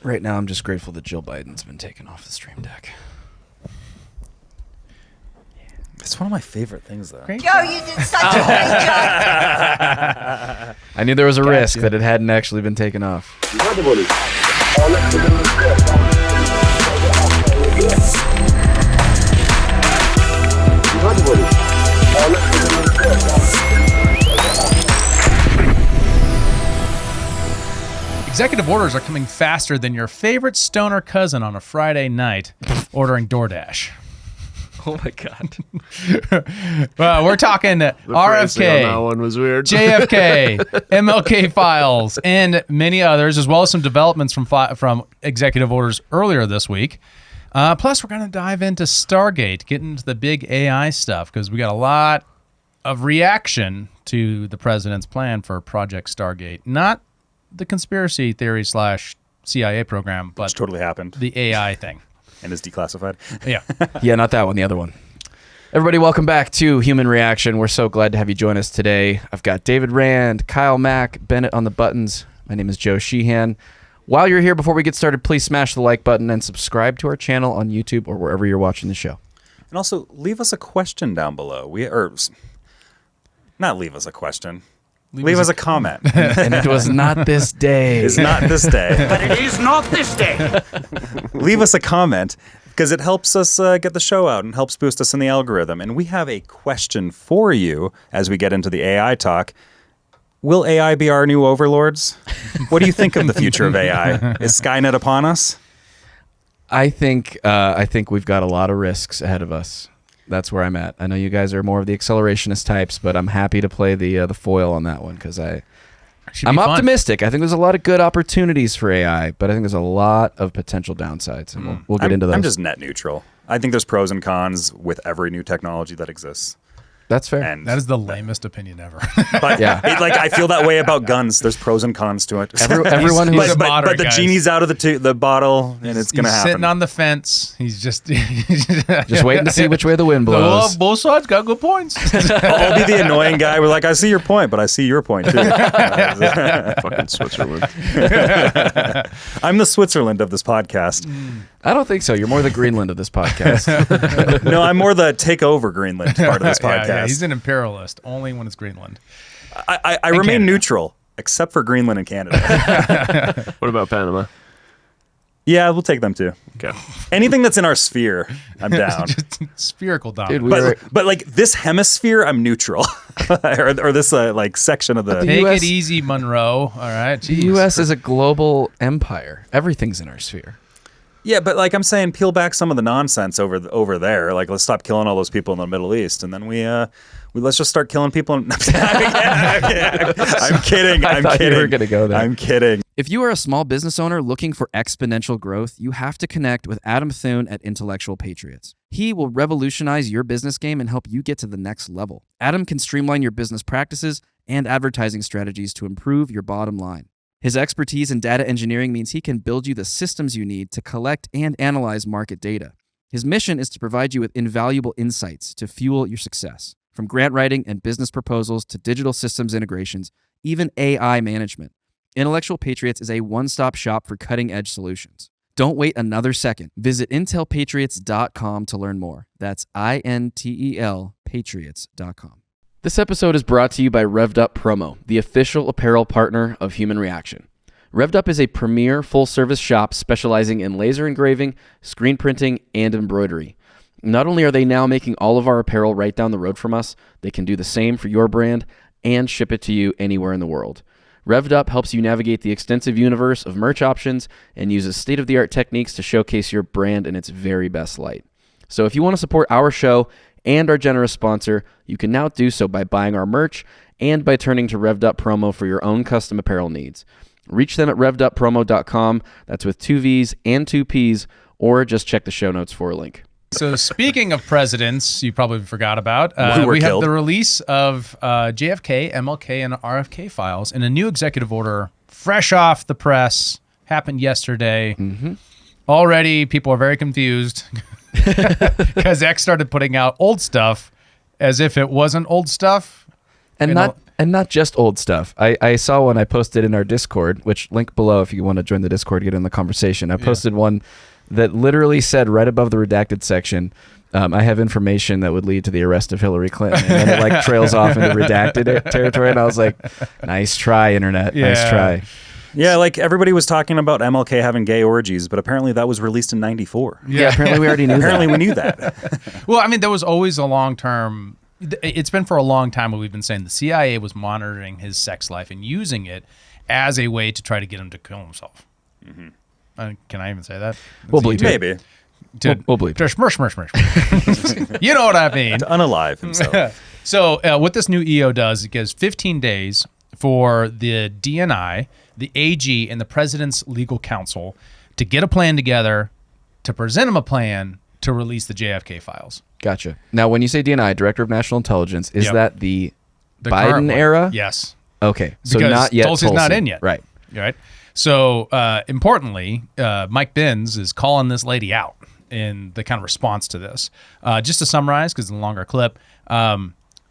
Right now, I'm just grateful that Jill Biden's been taken off the stream deck. It's one of my favorite things, though. Joe, you did such a great job. I knew there was a risk that it hadn't actually been taken off. Executive orders are coming faster than your favorite stoner cousin on a Friday night ordering DoorDash. Oh my God. Well, we're talking RFK, that one was weird. JFK, MLK files, and many others, as well as some developments from executive orders earlier this week. Plus, we're going to dive into Stargate, get into the big AI stuff, because we got a lot of reaction to the president's plan for Project Stargate. Not the conspiracy theory / CIA program, but Which totally happened. the AI thing. And is declassified. Yeah. Yeah, not that one, the other one. Everybody, welcome back to Human Reaction. We're so glad to have you join us today. I've got David Rand, Kyle Mack, Bennett on the buttons. My name is Joe Sheehan. While you're here, before we get started, please smash the like button and subscribe to our channel on YouTube or wherever you're watching the show. And also, leave us a question down below. Not leave us a question. Leave us a comment. And it was not this day. It's not this day. But it is not this day. Leave us a comment because it helps us get the show out and helps boost us in the algorithm. And we have a question for you as we get into the AI talk. Will AI be our new overlords? What do you think of the future of AI? Is Skynet upon us? I think we've got a lot of risks ahead of us. That's where I'm at. I know you guys are more of the accelerationist types, but I'm happy to play the foil on that one because I'm optimistic. I think there's a lot of good opportunities for AI, but I think there's a lot of potential downsides, and we'll get into those. I'm just net neutral. I think there's pros and cons with every new technology that exists. That's fair. And That is the lamest opinion ever. but Yeah. I feel that way about guns. There's pros and cons to it. Everyone who's He's but moderate, the guys. genie's out of the bottle, and it's going to He's happen. sitting on the fence. He's just just waiting to see which way the wind blows. Both sides got good points. I'll be the annoying guy. We're like, I see your point, but I see your point too. Fucking Switzerland. I'm the Switzerland of this podcast. I don't think so. You're more the Greenland of this podcast. No, I'm more the take over Greenland part of this podcast. Yeah, he's an imperialist only when it's Greenland. I remain Canada. neutral, except for Greenland and Canada. What about Panama? Yeah, we'll take them too. Okay. Anything that's in our sphere, I'm down. Just spherical dominance. Dude, But like this hemisphere, I'm neutral, or this like section of the. Take US it easy, Monroe. All right. the Jeez. U.S. is a global empire. Everything's in our sphere. Yeah, but like I'm saying, peel back some of the nonsense over there. Like let's stop killing all those people in the Middle East, and then we let's just start killing people. I'm kidding. I thought you were gonna go there. I'm kidding. If you are a small business owner looking for exponential growth, you have to connect with Adam Thune at Intellectual Patriots. He will revolutionize your business game and help you get to the next level. Adam can streamline your business practices and advertising strategies to improve your bottom line. His expertise in data engineering means he can build you the systems you need to collect and analyze market data. His mission is to provide you with invaluable insights to fuel your success. From grant writing and business proposals to digital systems integrations, even AI management. Intellectual Patriots is a one-stop shop for cutting-edge solutions. Don't wait another second. Visit intelpatriots.com to learn more. That's INTEL patriots.com. This episode is brought to you by Revved Up Promo, the official apparel partner of Human Reaction. Revved Up is a premier full-service shop specializing in laser engraving, screen printing, and embroidery. Not only are they now making all of our apparel right down the road from us, they can do the same for your brand and ship it to you anywhere in the world. Revved Up helps you navigate the extensive universe of merch options and uses state-of-the-art techniques to showcase your brand in its very best light. So if you want to support our show and our generous sponsor, you can now do so by buying our merch and by turning to Revved Up Promo for your own custom apparel needs. Reach them at revveduppromo.com. That's with 2 V's and 2 P's, or just check the show notes for a link. So speaking of presidents, you probably forgot about, We have killed. the release of JFK, MLK, and RFK files in a new executive order, fresh off the press, happened yesterday. Mm-hmm. Already, people are very confused because X started putting out old stuff as if it wasn't old stuff. And And not just old stuff. I saw one I posted in our Discord, which link below if you want to join the Discord, get in the conversation. I posted one that literally said right above the redacted section, I have information that would lead to the arrest of Hillary Clinton. And then it like trails off into redacted territory. And I was like, nice try, internet. Nice try. Yeah, like everybody was talking about MLK having gay orgies, but apparently that was released in 94. Yeah, apparently we already knew Apparently that. we knew that. Well, I mean, there was always a long-term. It's been for a long time what we've been saying. The CIA was monitoring his sex life and using it as a way to try to get him to kill himself. Can I even say that? We'll bleep it. Maybe. We'll bleep it. Smirsh. You know what I mean. To unalive himself. So what this new EO does, it gives 15 days for the DNI, the AG, and the president's legal counsel to get a plan together, to present him a plan to release the JFK files. Gotcha. Now, when you say DNI, Director of National Intelligence, is that the current Biden one. era? Yes. Okay. So Because not yet Tulsi's not in yet. Right. Right. So importantly, Mike Benz is calling this lady out in the kind of response to this. Just to summarize, because it's a longer clip,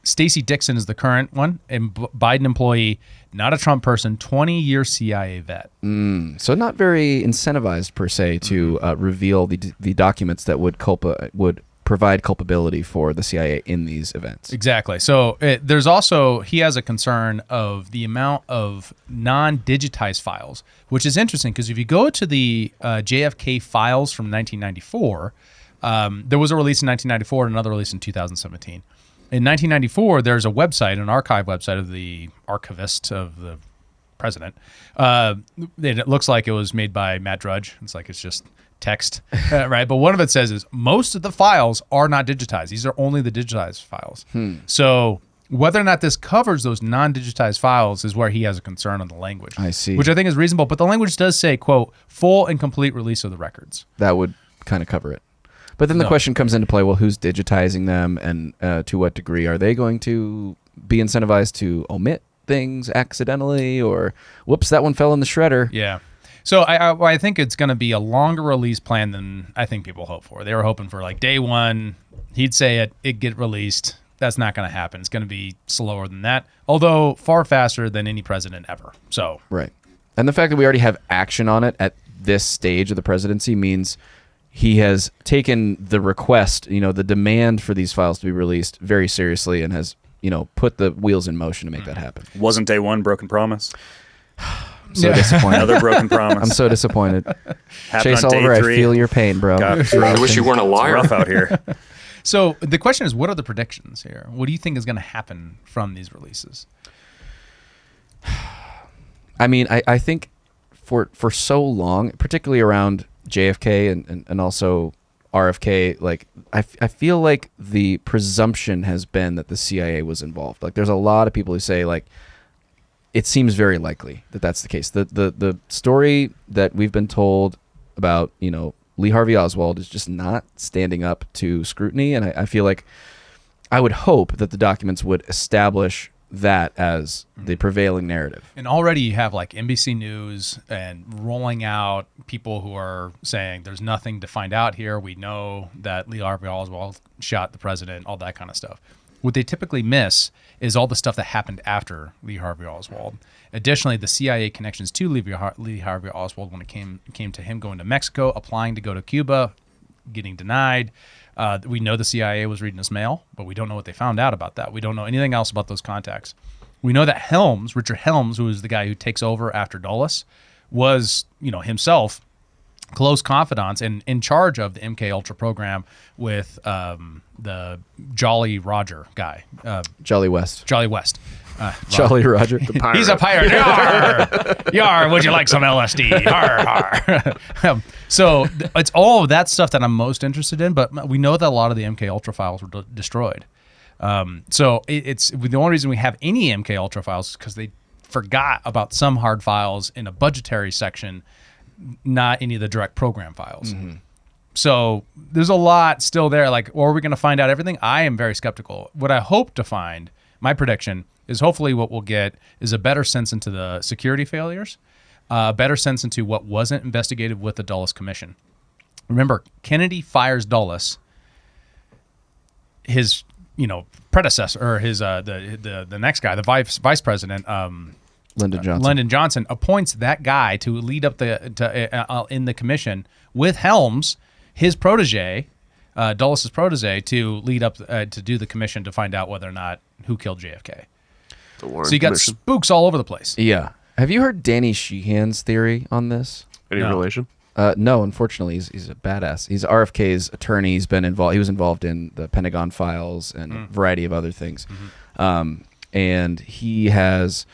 Stacey Dixon is the current one, and Biden employee, not a Trump person, 20-year CIA vet. So not very incentivized per se to reveal the documents that would provide culpability for the CIA in these events. Exactly. So there's also, he has a concern of the amount of non-digitized files, which is interesting because if you go to the JFK files from 1994, there was a release in 1994 and another release in 2017. In 1994, there's a website, an archive website of the archivist of the president. It looks like it was made by Matt Drudge. It's just text, right? But one of it says is most of the files are not digitized. These are only the digitized files. So whether or not this covers those non-digitized files is where he has a concern on the language. I see. Which I think is reasonable. But the language does say, quote, full and complete release of the records. That would kind of cover it. But then the question comes into play, well, who's digitizing them and to what degree? Are they going to be incentivized to omit things accidentally or, whoops, that one fell in the shredder? Yeah. So I think it's going to be a longer release plan than I think people hope for. They were hoping for like day one, he'd say it get released. That's not going to happen. It's going to be slower than that, although far faster than any president ever. So Right. And the fact that we already have action on it at this stage of the presidency means he has taken the request, the demand for these files to be released very seriously and has, put the wheels in motion to make that happen. Wasn't day one broken promise? I'm so disappointed. Another broken promise. I'm so disappointed. Happened Chase on day Oliver, I 3. feel your pain, bro. God, it's I rough. wish you weren't a It's liar. rough out here. So the question is, what are the predictions here? What do you think is going to happen from these releases? I mean, I think for so long, particularly around JFK and also RFK, like I feel like the presumption has been that the CIA was involved. Like there's a lot of people who say like it seems very likely that that's the case. The story that we've been told about, Lee Harvey Oswald is just not standing up to scrutiny. And I feel like I would hope that the documents would establish that as the prevailing narrative. And already you have like NBC News and rolling out people who are saying there's nothing to find out here. We know that Lee Harvey Oswald shot the president, all that kind of stuff. What they typically miss is all the stuff that happened after Lee Harvey Oswald. Additionally, the CIA connections to Lee Harvey Oswald when it came to him going to Mexico, applying to go to Cuba, getting denied. We know the CIA was reading his mail, but we don't know what they found out about that. We don't know anything else about those contacts. We know that Richard Helms, who is the guy who takes over after Dulles, was, himself close confidants and in charge of the MK Ultra program with the Jolly Roger guy. Jolly West. Jolly West. Jolly Roger. He's a pirate. Yar! Yar, would you like some LSD? Har, har. So it's all of that stuff that I'm most interested in, but we know that a lot of the MK Ultra files were destroyed. So it's the only reason we have any MK Ultra files is because they forgot about some hard files in a budgetary section, not any of the direct program files. Mm-hmm. So there's a lot still there. Like, or are we going to find out everything? I am very skeptical. What I hope to find, my prediction, is hopefully what we'll get is a better sense into the security failures, a better sense into what wasn't investigated with the Dulles Commission. Remember, Kennedy fires Dulles. His predecessor or his the next guy, the vice president, Lyndon Johnson appoints that guy to lead up in the commission with Helms, his protege, Dulles' protege, to lead up to do the commission to find out whether or not who killed JFK. The Warren So you got Commission. spooks all over the place. Yeah. Have you heard Danny Sheehan's theory on this? Any relation? No, unfortunately, he's a badass. He's RFK's attorney. He's been involved. He was involved in the Pentagon Files and a variety of other things. And he has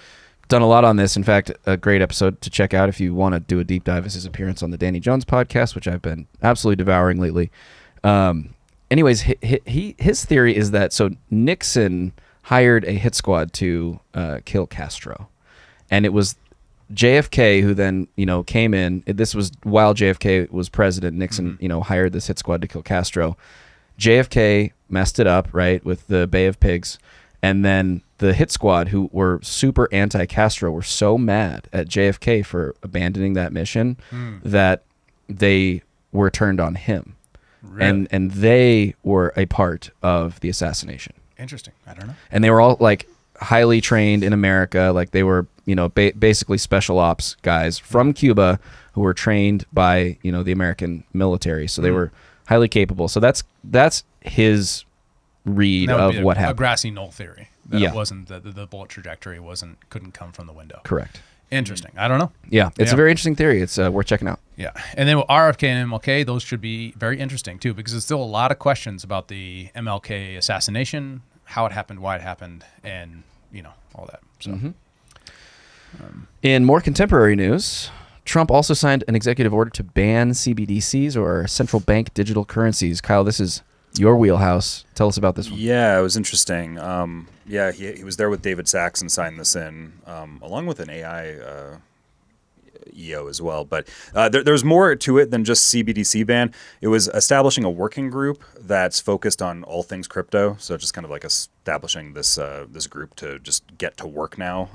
done a lot on this. In fact, a great episode to check out if you want to do a deep dive is his appearance on the Danny Jones podcast, which I've been absolutely devouring lately. Anyways, his theory is that Nixon hired a hit squad to kill Castro, and it was JFK who then came in. This was while JFK was president. Nixon hired this hit squad to kill Castro. JFK messed it up, right, with the Bay of Pigs, and then the hit squad, who were super anti-Castro, were so mad at JFK for abandoning that mission that they were turned on him. Really? And they were a part of the assassination. Interesting. I don't know. And they were all like highly trained in America. Like they were, basically special ops guys from Cuba who were trained by, the American military. So they were highly capable. So that's his read That would of be what a happened. grassy knoll theory. That Yeah. it wasn't the bullet trajectory couldn't come from the window. Correct. Interesting. I don't know. Yeah, it's Yeah. a very interesting theory. It's worth checking out. Yeah. And then with RFK and MLK, those should be very interesting too, because there's still a lot of questions about the MLK assassination, how it happened, why it happened, and all that. So In more contemporary news, Trump also signed an executive order to ban CBDCs, or central bank digital currencies. Kyle, this is your wheelhouse. Tell us about this one. Yeah, it was interesting. He was there with David Sachs and signed this in, along with an AI EO as well. But there's more to it than just CBDC ban. It was establishing a working group that's focused on all things crypto. So just kind of like establishing this group to just get to work now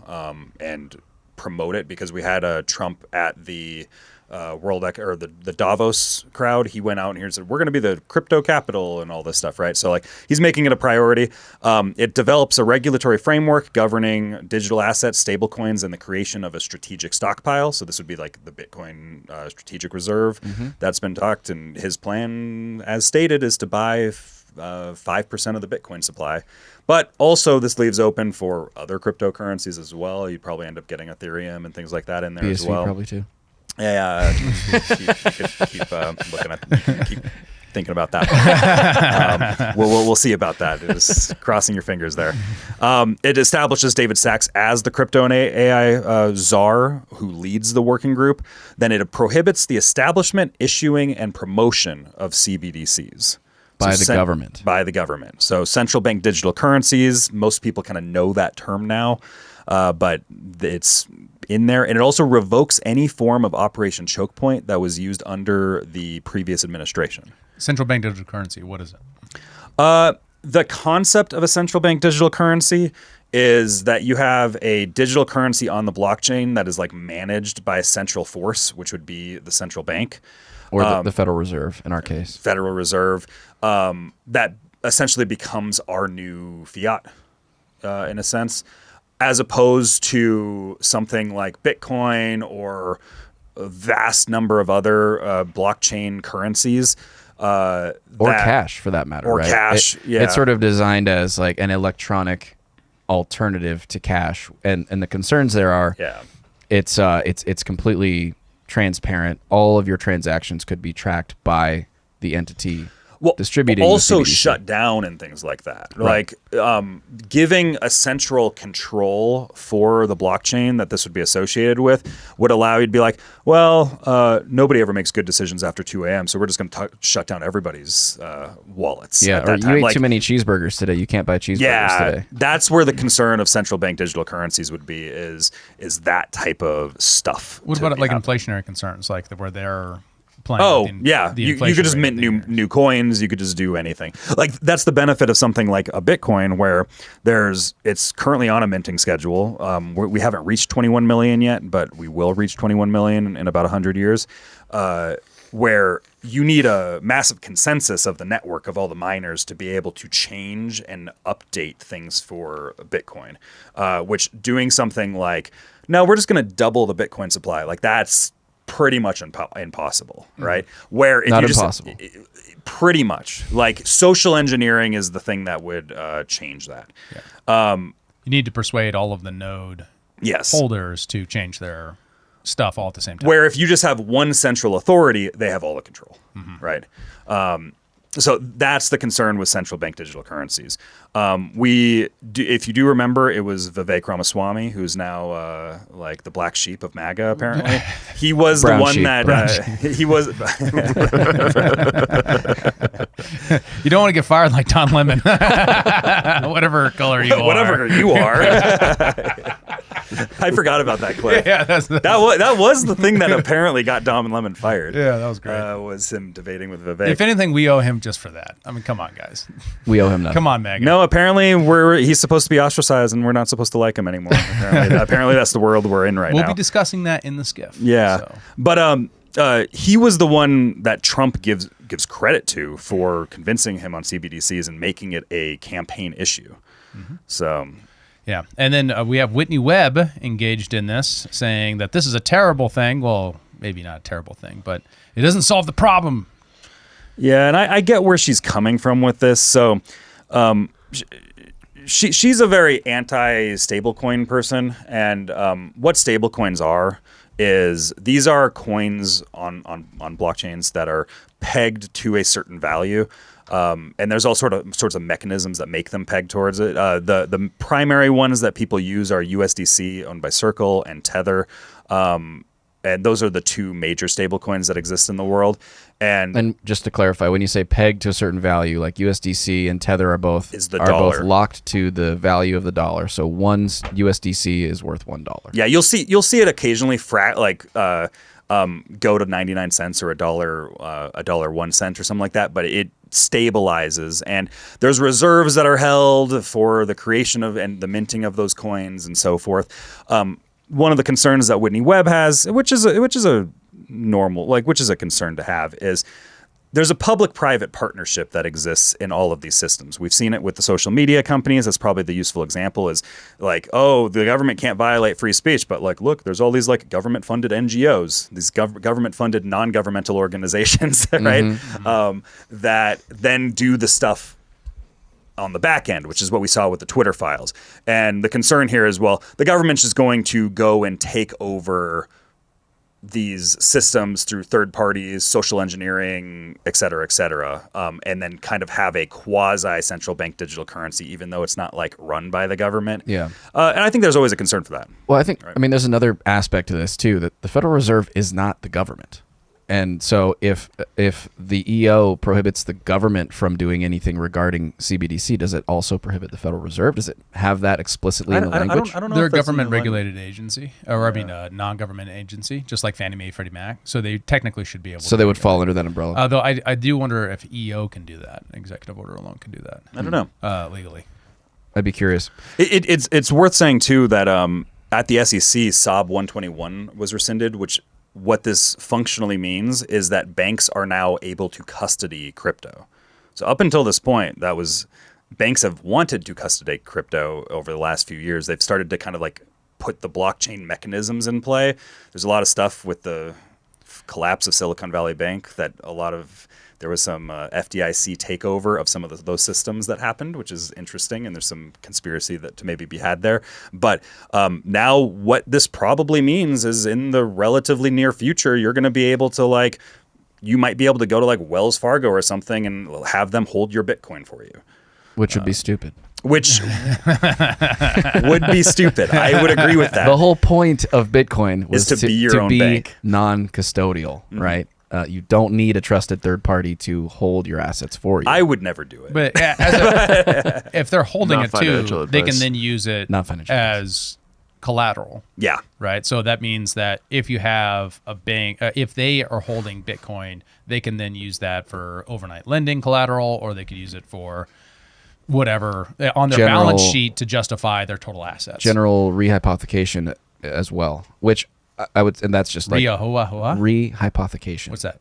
and promote it, because we had Trump at the the Davos crowd. He went out and he said, we're going to be the crypto capital and all this stuff, right? So like he's making it a priority. It develops a regulatory framework governing digital assets, stablecoins, and the creation of a strategic stockpile. So this would be like the Bitcoin strategic reserve that's been talked. And his plan, as stated, is to buy 5% of the Bitcoin supply. But also this leaves open for other cryptocurrencies as well. You'd probably end up getting Ethereum and things like that in there as BSV well. probably too. Yeah, you could keep thinking about that. We'll see about that. Just crossing your fingers there. It establishes David Sachs as the crypto and AI czar who leads the working group. Then it prohibits the establishment, issuing, and promotion of CBDCs. By the government. By the government. So central bank digital currencies, most people kind of know that term now, but it's in there. And it also revokes any form of Operation Choke Point that was used under the previous administration. central bank digital currency, what is it? The concept of a central bank digital currency is that you have a digital currency on the blockchain that is like managed by a central force, which would be the central bank. Or the Federal Reserve in our case. Federal Reserve, that essentially becomes our new fiat in a sense, as opposed to something like Bitcoin or a vast number of other blockchain currencies. Or cash, for that matter. Or right? cash, yeah. It's sort of designed as like an electronic alternative to cash. And the concerns there are it's completely transparent. All of your transactions could be tracked by the entity distributing. Also the CBDC. shut down and things like that. Right. Like giving a central control for the blockchain that this would be associated with would allow you to be like, well, nobody ever makes good decisions after 2 a.m., so we're just going to shut down everybody's wallets. Yeah, at or that time. you ate too many cheeseburgers today. You can't buy cheeseburgers today. That's where the concern of central bank digital currencies would be is that type of stuff. What to about be like happening. inflationary concerns, like where they're playing? Oh, with the, yeah. the You inflation could just rate mint of the years. new coins. You could just do anything. Like that's the benefit of something like a Bitcoin, where it's currently on a minting schedule. We haven't reached 21 million yet, but we will reach 21 million in about 100 years. Where you need a massive consensus of the network of all the miners to be able to change and update things for Bitcoin, which doing something like, no, we're just going to double the Bitcoin supply. Like that's pretty much impossible, right? Where if Not you impossible. pretty much like social engineering is the thing that would change that. You need to persuade all of the node Yes. holders to change their stuff all at the same time. Where if you just have one central authority, they have all the control, right? So that's the concern with central bank digital currencies. If you do remember, it was Vivek Ramaswamy, who's now like the black sheep of MAGA. Apparently, he was Brown the one sheep. that he was. You don't want to get fired like Don Lemon, whatever color you are. Whatever you are. I forgot about that clip. Yeah, That was the thing that apparently got Dom and Lemon fired. Yeah, that was great. Was him debating with Vivek. If anything, we owe him just for that. I mean, come on, guys. We owe him nothing. Come on, Megan. No, apparently he's supposed to be ostracized, and we're not supposed to like him anymore. Apparently that's the world we're in right We'll now. be discussing that in the skiff. Yeah, So. but he was the one that Trump gives credit to for convincing him on CBDCs and making it a campaign issue. So Yeah. And then we have Whitney Webb engaged in this, saying that this is a terrible thing. Well, maybe not a terrible thing, but it doesn't solve the problem. yeah, and I get where she's coming from with this. So she's a very anti-stablecoin person, and what stablecoins are is these are coins on blockchains that are pegged to a certain value. And there's all sorts of mechanisms that make them pegged towards it. The primary ones that people use are USDC, owned by Circle, and Tether. And those are the two major stablecoins that exist in the world. And just to clarify, when you say pegged to a certain value, like USDC and Tether are both Is the both dollar. locked to the value of the dollar. So one USDC is worth $1. yeah, you'll see it occasionally go to 99 cents or $1.01 or something like that, but it stabilizes, and there's reserves that are held for the creation of and the minting of those coins and so forth. One of the concerns that Whitney Webb has, which is a concern to have, is there's a public-private partnership that exists in all of these systems. We've seen it with the social media companies. That's probably the useful example is like, oh, the government can't violate free speech, but like, look, there's all these like government-funded NGOs, these government-funded non-governmental organizations, right? That then do the stuff on the back end, which is what we saw with the Twitter files. And the concern here is, well, the government's just going to go and take over these systems through third parties, social engineering, et cetera, and then kind of have a quasi central bank digital currency, even though it's not like run by the government. Yeah. And I think there's always a concern for that. Well, I mean, there's another aspect to this too, that the Federal Reserve is not the government. And so if the EO prohibits the government from doing anything regarding CBDC, does it also prohibit the Federal Reserve? Does it have that explicitly in the language? I don't know. They're a if that's in the government-regulated agency, or I mean, a non-government agency, just like Fannie Mae, Freddie Mac. So they technically should be able. So to they would regulate. fall under that umbrella. Though I do wonder if EO can do that. Executive order alone can do that. I don't know. Legally. I'd be curious. It's worth saying too that at the SEC, SOB 121 was rescinded, which what this functionally means is that banks are now able to custody crypto. So up until this point, banks have wanted to custody crypto over the last few years. They've started to kind of like put the blockchain mechanisms in play. There's a lot of stuff with the collapse of Silicon Valley Bank that there was some FDIC takeover of some of those systems that happened, which is interesting, and there's some conspiracy that to maybe be had there. But now what this probably means is in the relatively near future, you're going to be able to you might be able to go to like Wells Fargo or something and have them hold your Bitcoin for you. Which would be stupid. Which would be stupid. I would agree with that. The whole point of Bitcoin was to be your own bank. Non-custodial, right? You don't need a trusted third party to hold your assets for you. I would never do it. But if they're holding Not it too, financial they can advice. then use it Not financial as collateral. Yeah. Right. So that means that if you have a bank, if they are holding Bitcoin, they can then use that for overnight lending collateral, or they could use it for whatever on their balance sheet to justify their total assets. General rehypothecation as well, which I would, and that's just like Rehypothecation. rehypothecation. What's that?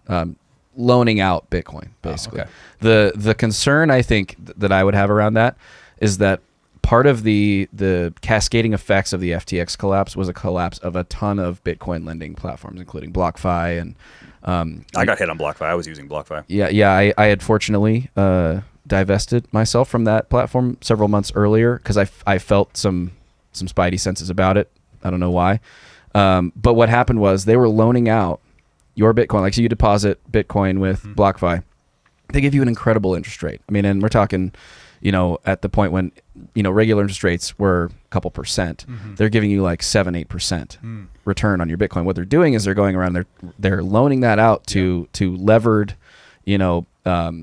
loaning out Bitcoin, basically. okay. The concern I think that I would have around that is that part of the cascading effects of the FTX collapse was a collapse of a ton of Bitcoin lending platforms, including BlockFi and I got hit on BlockFi. I was using BlockFi. I had fortunately divested myself from that platform several months earlier because I felt some spidey senses about it. I don't know why. But what happened was they were loaning out your Bitcoin. Like, so you deposit Bitcoin with BlockFi. They give you an incredible interest rate. I mean, and we're talking, at the point when, regular interest rates were a couple percent, they're giving you like 7-8% return on your Bitcoin. What they're doing is they're going around, they're loaning that out to levered,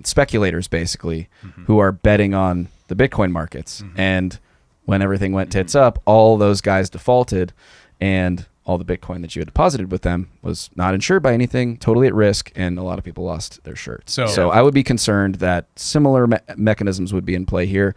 speculators basically who are betting on the Bitcoin markets. And when everything went tits up, all those guys defaulted, and all the Bitcoin that you had deposited with them was not insured by anything, totally at risk, and a lot of people lost their shirts. So I would be concerned that similar mechanisms would be in play here.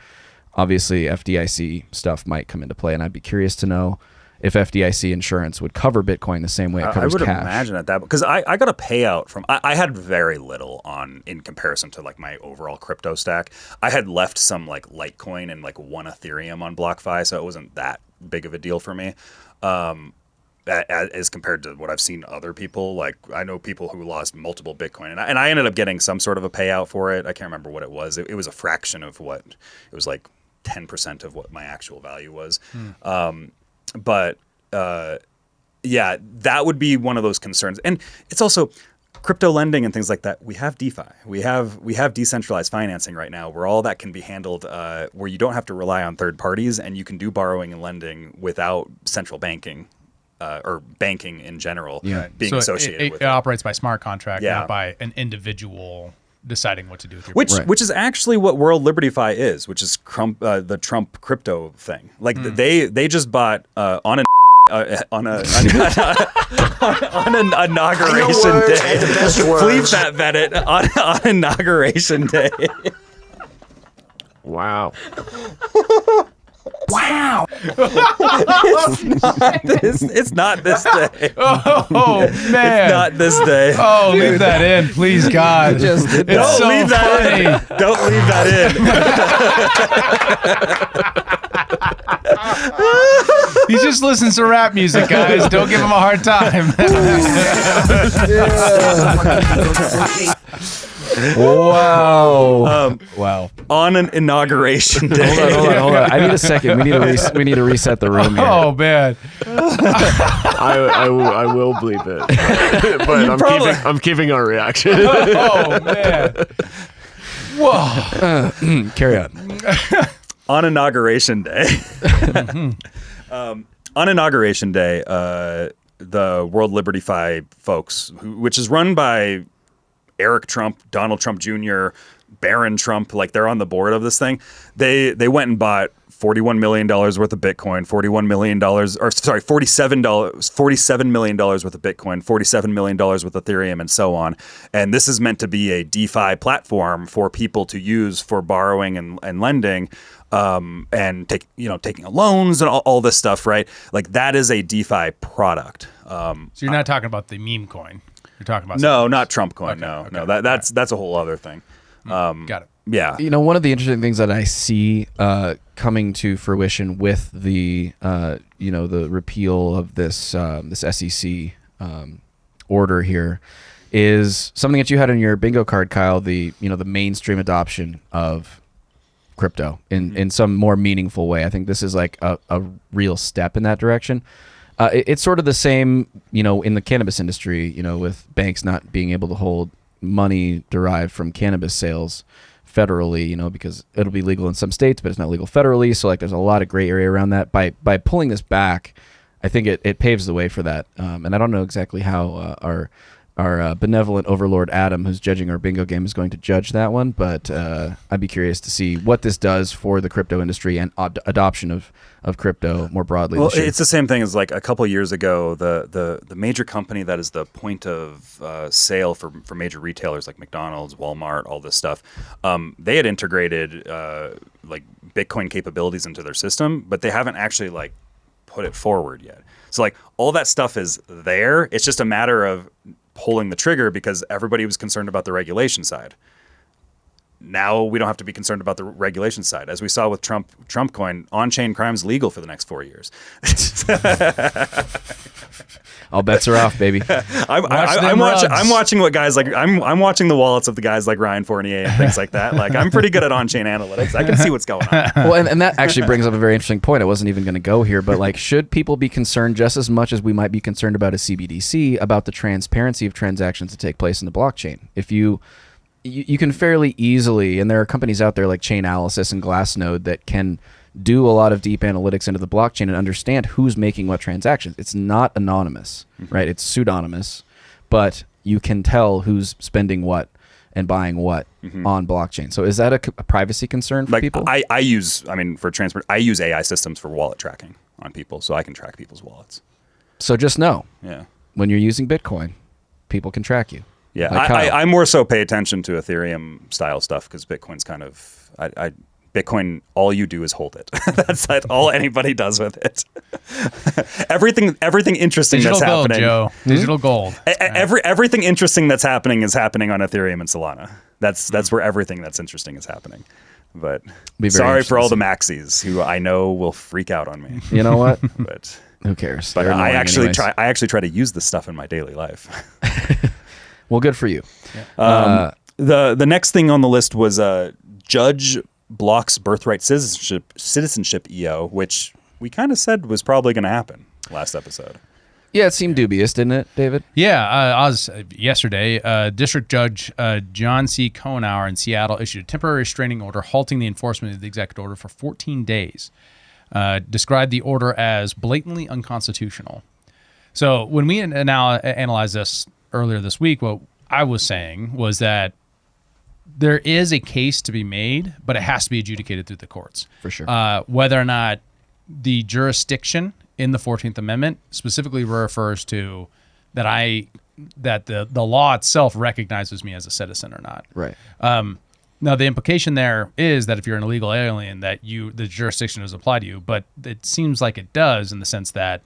Obviously, FDIC stuff might come into play, and I'd be curious to know if FDIC insurance would cover Bitcoin the same way it covers I would cash. imagine that because I got a payout from I had very little in comparison to like my overall crypto stack. I had left some like Litecoin and like 1 Ethereum on BlockFi, so it wasn't that big of a deal for me. As compared to what I've seen other people, like I know people who lost multiple Bitcoin, and I ended up getting some sort of a payout for it. I can't remember what it was. It was a fraction of what it was, like 10% of what my actual value was. But that would be one of those concerns. And it's also crypto lending and things like that. We have DeFi. We have decentralized financing right now, where all that can be handled, where you don't have to rely on third parties, and you can do borrowing and lending without central banking. Or banking in general being associated with it. It operates by smart contract, not by an individual deciding what to do with your which is actually what World Liberty Fi is, which is the Trump crypto thing. Like they just bought on an inauguration day. Please that Bennett on inauguration day. Wow. Wow. It's not this day. Oh man. It's not this day. Oh, leave that in, please, God. Just did It's that. so Leave that funny. in. Don't leave that in. He just listens to rap music, guys. Don't give him a hard time. Wow. Wow. On an inauguration day. Hold on. I need a second. We need to reset the room here. Oh man. I will bleep it, but I'm keeping our reaction. Oh man. Whoa. Carry on. On inauguration day. On inauguration day, the World Liberty Fi folks, which is run by Eric Trump, Donald Trump Jr., Barron Trump, like they're on the board of this thing. They went and bought $41 million worth of Bitcoin, $47 million worth of Bitcoin, $47 million with Ethereum, and so on. And this is meant to be a DeFi platform for people to use for borrowing and lending, and taking loans and all this stuff, right? Like that is a DeFi product. So you're not talking about the meme coin. You're talking about no, not Trump coin. No, that's a whole other thing. Got it. Yeah. One of the interesting things that I see coming to fruition with the the repeal of this SEC order here is something that you had in your bingo card, Kyle. The mainstream adoption of crypto in some more meaningful way. I think this is like a real step in that direction. It's sort of the same, in the cannabis industry, with banks not being able to hold money derived from cannabis sales federally, because it'll be legal in some states, but it's not legal federally. So like there's a lot of gray area around that. By pulling this back, I think it paves the way for that. And I don't know exactly how our benevolent overlord Adam, who's judging our bingo game, is going to judge that one. But I'd be curious to see what this does for the crypto industry and adoption of crypto more broadly. Well, it's the same thing as like a couple years ago, the major company that is the point of sale for major retailers like McDonald's, Walmart, all this stuff. They had integrated like Bitcoin capabilities into their system, but they haven't actually like put it forward yet. So like all that stuff is there. It's just a matter of pulling the trigger because everybody was concerned about the regulation side. Now we don't have to be concerned about the regulation side. As we saw with Trump coin, on-chain crime's legal for the next 4 years. All bets are off, baby. I'm watching what guys like. I'm watching the wallets of the guys like Ryan Fournier and things like that. Like, I'm pretty good at on-chain analytics. I can see what's going on. Well, and that actually brings up a very interesting point. I wasn't even going to go here, but like, should people be concerned just as much as we might be concerned about a CBDC about the transparency of transactions that take place in the blockchain? If you can fairly easily, and there are companies out there like Chainalysis and Glassnode that can do a lot of deep analytics into the blockchain and understand who's making what transactions. It's not anonymous, right? It's pseudonymous, but you can tell who's spending what and buying what on blockchain. So is that a privacy concern for people? I use AI systems for wallet tracking on people, so I can track people's wallets. So just know, Yeah. when you're using Bitcoin, people can track you. Yeah, Like Kyle. I more so pay attention to Ethereum style stuff because Bitcoin's kind of Bitcoin. All you do is hold it. That's all anybody does with it. everything interesting Digital that's gold, happening. Joe. Digital gold. Everything interesting that's happening is happening on Ethereum and Solana. That's where everything that's interesting is happening. But Be very sorry for all the interesting maxis who I know will freak out on me. You know what? But Who cares? but They're I annoying actually anyways. try to use this stuff in my daily life. Well, good for you. The next thing on the list was judge blocks Birthright citizenship EO, which we kind of said was probably going to happen last episode. Yeah, it seemed dubious, didn't it, David? Yeah, yesterday, District Judge John C. Cohenauer in Seattle issued a temporary restraining order halting the enforcement of the executive order for 14 days. Described the order as blatantly unconstitutional. So when we analyzed this earlier this week, what I was saying was that there is a case to be made, but it has to be adjudicated through the courts. For sure. Whether or not the jurisdiction in the 14th Amendment specifically refers to that the law itself recognizes me as a citizen or not. Right. Now, the implication there is that if you're an illegal alien, that the jurisdiction does apply to you, but it seems like it does in the sense that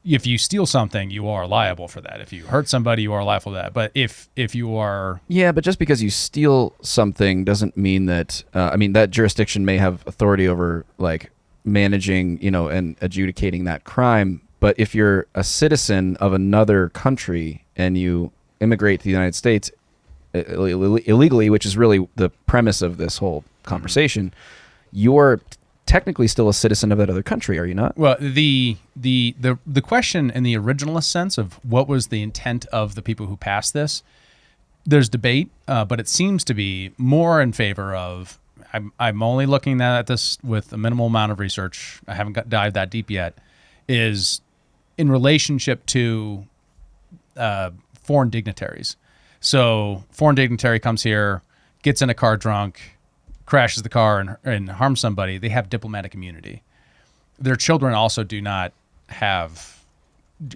if you steal something, you are liable for that. If you hurt somebody, you are liable for that. But if you are... Yeah, but just because you steal something doesn't mean that... that jurisdiction may have authority over, like, managing, and adjudicating that crime. But if you're a citizen of another country and you immigrate to the United States illegally, which is really the premise of this whole conversation, you're technically still a citizen of that other country, are you not? Well, the question in the originalist sense of what was the intent of the people who passed this, there's debate, but it seems to be more in favor of, I'm only looking at this with a minimal amount of research, I haven't dived that deep yet, is in relationship to foreign dignitaries. So foreign dignitary comes here, gets in a car drunk, crashes the car and harms somebody, they have diplomatic immunity. Their children also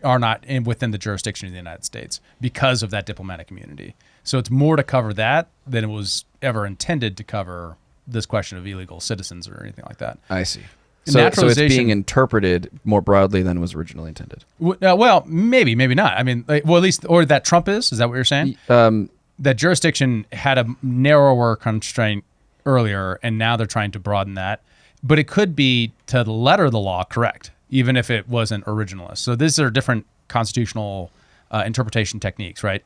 are not within the jurisdiction of the United States because of that diplomatic immunity. So it's more to cover that than it was ever intended to cover this question of illegal citizens or anything like that. I see. So it's being interpreted more broadly than was originally intended. Well, maybe not. I mean, at least, or that Trump is that what you're saying? That jurisdiction had a narrower constraint earlier, and now they're trying to broaden that. But it could be to the letter of the law correct, even if it wasn't originalist. So these are different constitutional interpretation techniques, right?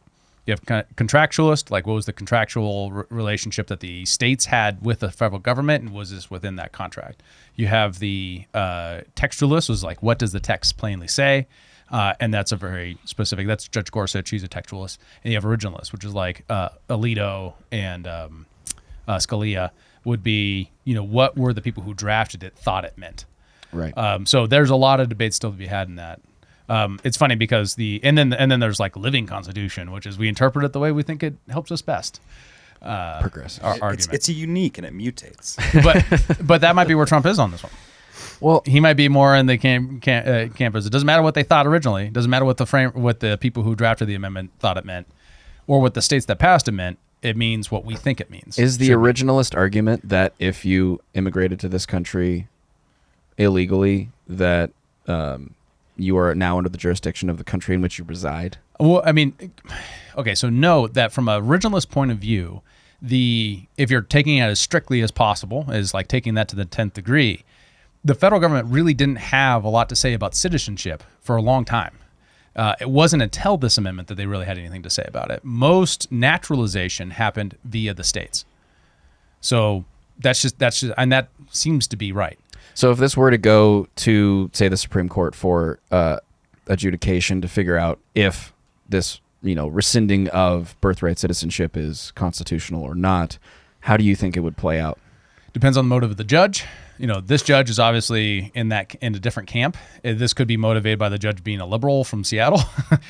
You have contractualist, like what was the contractual relationship that the states had with the federal government, and was this within that contract? You have the textualist, was like, what does the text plainly say? And that's a very specific, that's Judge Gorsuch, he's a textualist. And you have originalist, which is like Alito and Scalia would be, what were the people who drafted it thought it meant? Right. So there's a lot of debate still to be had in that. It's funny because and then there's like living constitution, which is we interpret it the way we think it helps us best. Progressive. Our argument. It's unique and it mutates. but that might be where Trump is on this one. Well, He might be more in the campus. It doesn't matter what they thought originally. It doesn't matter what the people who drafted the amendment thought it meant, or what the states that passed it meant. It means what we think it means. is the originalist argument that if you immigrated to this country illegally, that you are now under the jurisdiction of the country in which you reside? Well, I mean, okay, so note that from an originalist point of view, if you're taking it as strictly as possible, is like taking that to the 10th degree, the federal government really didn't have a lot to say about citizenship for a long time. It wasn't until this amendment that they really had anything to say about it. Most naturalization happened via the states. So that's just, and that seems to be right. So if this were to go to, say, the Supreme Court for adjudication to figure out if this, rescinding of birthright citizenship is constitutional or not, how do you think it would play out? Depends on the motive of the judge. This judge is obviously in a different camp. This could be motivated by the judge being a liberal from Seattle.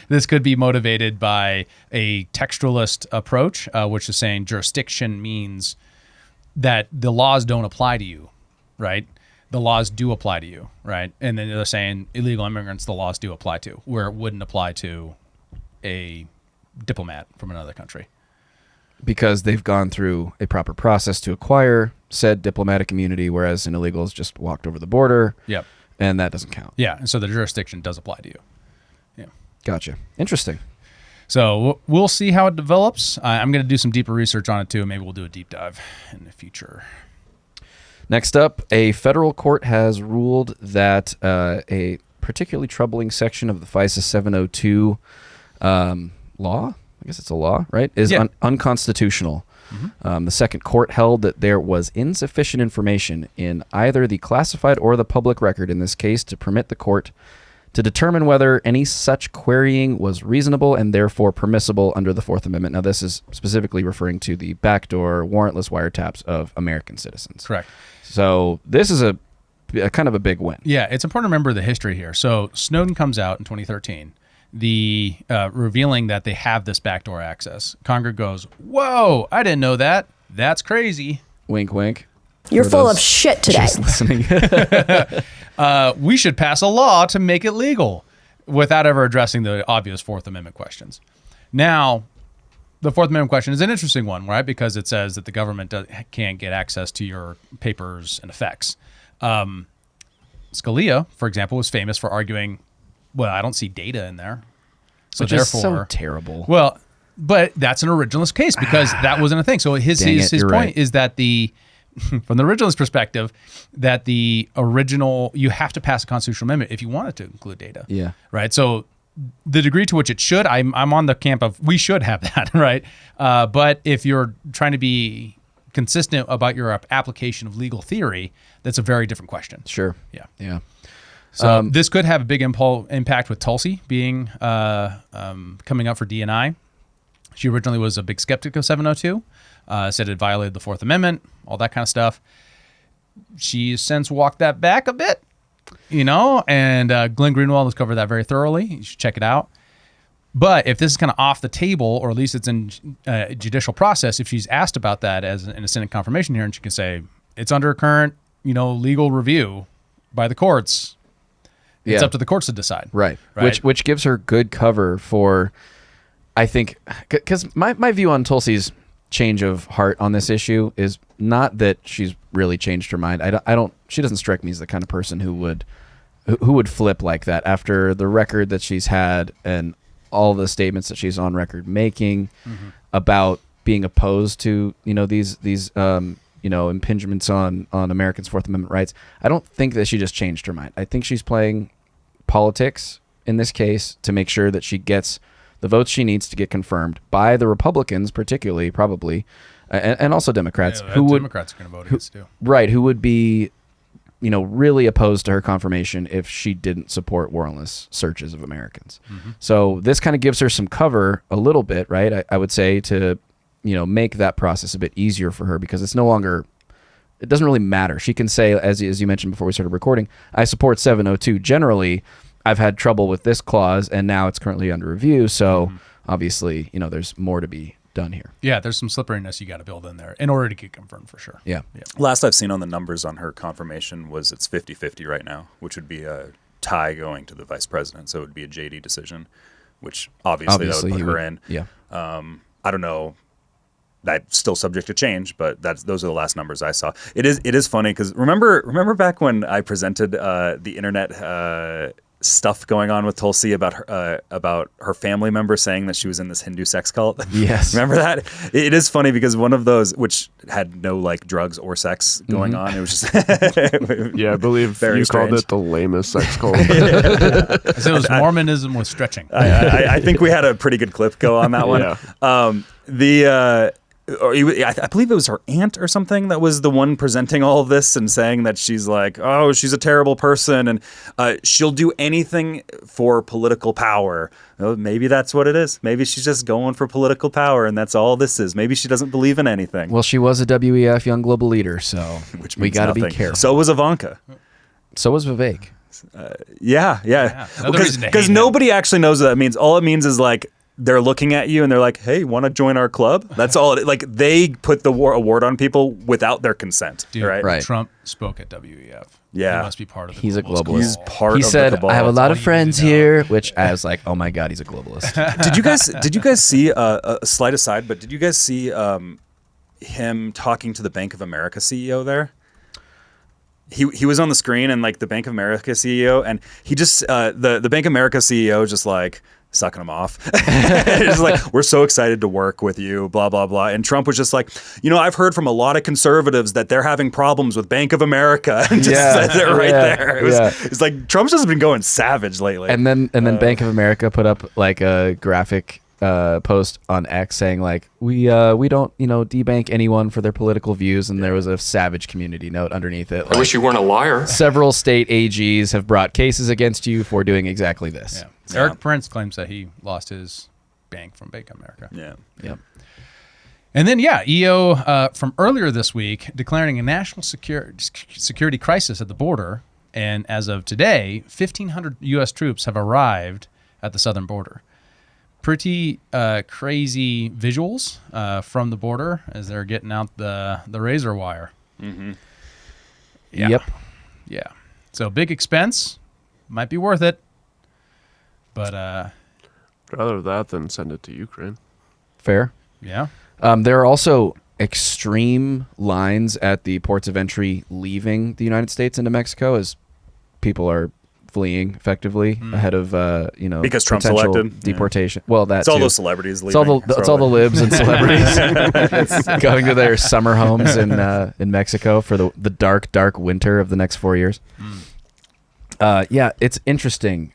This could be motivated by a textualist approach, which is saying jurisdiction means that the laws don't apply to you, right? The laws do apply to you, right? And then they're saying illegal immigrants, the laws do apply to, where it wouldn't apply to a diplomat from another country. Because they've gone through a proper process to acquire said diplomatic immunity, whereas an illegal has just walked over the border. Yep. And that doesn't count. Yeah, and so the jurisdiction does apply to you. Yeah. Gotcha. Interesting. So we'll see how it develops. I'm going to do some deeper research on it too. Maybe we'll do a deep dive in the future. Next up, a federal court has ruled that a particularly troubling section of the FISA 702 law, I guess it's a law, right, is unconstitutional. Mm-hmm. The second court held that there was insufficient information in either the classified or the public record in this case to permit the court to determine whether any such querying was reasonable and therefore permissible under the Fourth Amendment. Now, this is specifically referring to the backdoor warrantless wiretaps of American citizens. Correct. So this is a kind of a big win. Yeah, it's important to remember the history here. So Snowden comes out in 2013, revealing that they have this backdoor access. Congress goes, "Whoa, I didn't know that. That's crazy." Wink, wink. You're full of shit today. Just listening. We should pass a law to make it legal without ever addressing the obvious Fourth Amendment questions. Now, the Fourth Amendment question is an interesting one, right? Because it says that the government can't get access to your papers and effects. Scalia, for example, was famous for arguing, well, I don't see data in there. So Which therefore, is so terrible. Well, but that's an originalist case because that wasn't a thing. So his point right. is that from the originalist perspective, that the original, you have to pass a constitutional amendment if you want it to include data. Yeah. Right. So the degree to which it should, I'm on the camp of we should have that. Right. But if you're trying to be consistent about your application of legal theory, that's a very different question. Sure. Yeah. Yeah. So this could have a big impact with Tulsi being coming up for D&I. She originally was a big skeptic of 702, said it violated the Fourth Amendment, all that kind of stuff. She's since walked that back a bit, and Glenn Greenwald has covered that very thoroughly. You should check it out. But if this is kind of off the table, or at least it's in judicial process, if she's asked about that in a Senate confirmation hearing, she can say, it's under current, legal review by the courts. It's up to the courts to decide. Right. Which gives her good cover for, I think, because my view on Tulsi's change of heart on this issue is not that she's really changed her mind. She doesn't strike me as the kind of person who would flip like that after the record that she's had and all the statements that she's on record making about being opposed to, these impingements on Americans' Fourth Amendment rights. I don't think that she just changed her mind. I think she's playing politics in this case to make sure that she gets the votes she needs to get confirmed by the Republicans, particularly, probably, and also Democrats. Democrats are going to vote against too. Right, who would be, really opposed to her confirmation if she didn't support warrantless searches of Americans. Mm-hmm. So this kind of gives her some cover a little bit, right? I would say to, make that process a bit easier for her because it's no longer. It doesn't really matter. She can say, as you mentioned before we started recording, I support 702. Generally, I've had trouble with this clause, and now it's currently under review. So obviously, there's more to be done here. Yeah, there's some slipperiness you got to build in there in order to get confirmed for sure. Yeah. Last I've seen on the numbers on her confirmation was it's 50-50 right now, which would be a tie going to the vice president. So it would be a JD decision, which obviously that would put her in. Yeah. I don't know. That's still subject to change, but those are the last numbers I saw. It is funny because remember back when I presented the internet stuff going on with Tulsi about her family member saying that she was in this Hindu sex cult. Yes. Remember that? It is funny because one of those, which had no like drugs or sex going on, it was just Yeah, I believe Very you called strange. it the lamest sex cult. So it was Mormonism with stretching. I think we had a pretty good clip go on that one. Yeah. I believe it was her aunt or something that was the one presenting all of this and saying that she's like, oh, she's a terrible person and she'll do anything for political power. Well, maybe that's what it is. Maybe she's just going for political power and that's all this is. Maybe she doesn't believe in anything. Well, she was a WEF Young Global Leader, so Which we means got to be nothing. careful. So was Ivanka. So was Vivek. Yeah. Another reason to Because hate nobody actually knows what that means. All it means is like they're looking at you and they're like, hey, want to join our club? That's all. Like they put the award on people without their consent. Dude, right? Right. Trump spoke at WEF. Yeah. He must be part of the He's a globalist globalist. He's cabal. part He of said, the cabal. I have a lot of all you need friends to know. here, which I was like, oh my God, he's a globalist. Did you guys see a slight aside? But did you guys see him talking to the Bank of America CEO there? He was on the screen and like the Bank of America CEO, and he just the Bank of America CEO just like sucking him off. Just like, we're so excited to work with you, blah blah blah. And Trump was just like, I've heard from a lot of conservatives that they're having problems with Bank of America. And just says it right there. It's like Trump's just been going savage lately. And then Bank of America put up like a graphic post on X saying like we don't debank anyone for their political views, and there was a savage community note underneath it. I wish you weren't a liar. Several state AGs have brought cases against you for doing exactly this. Yeah. Eric Prince claims that he lost his bank from Bank of America. yeah. Yep. And then, EO from earlier this week declaring a national security crisis at the border. And as of today, 1,500 U.S. troops have arrived at the southern border. Pretty crazy visuals from the border as they're getting out the razor wire. Mm-hmm. Yeah. Yep. Yeah. So big expense. Might be worth it. But, Rather that than send it to Ukraine. Fair. yeah. There are also extreme lines at the ports of entry leaving the United States into Mexico as people are fleeing effectively ahead of Because Trump's potential elected. deportation. Well, that's It's all those celebrities It's leaving. all the libs and celebrities going to their summer homes in Mexico for the dark winter of the next 4 years. Yeah, it's interesting.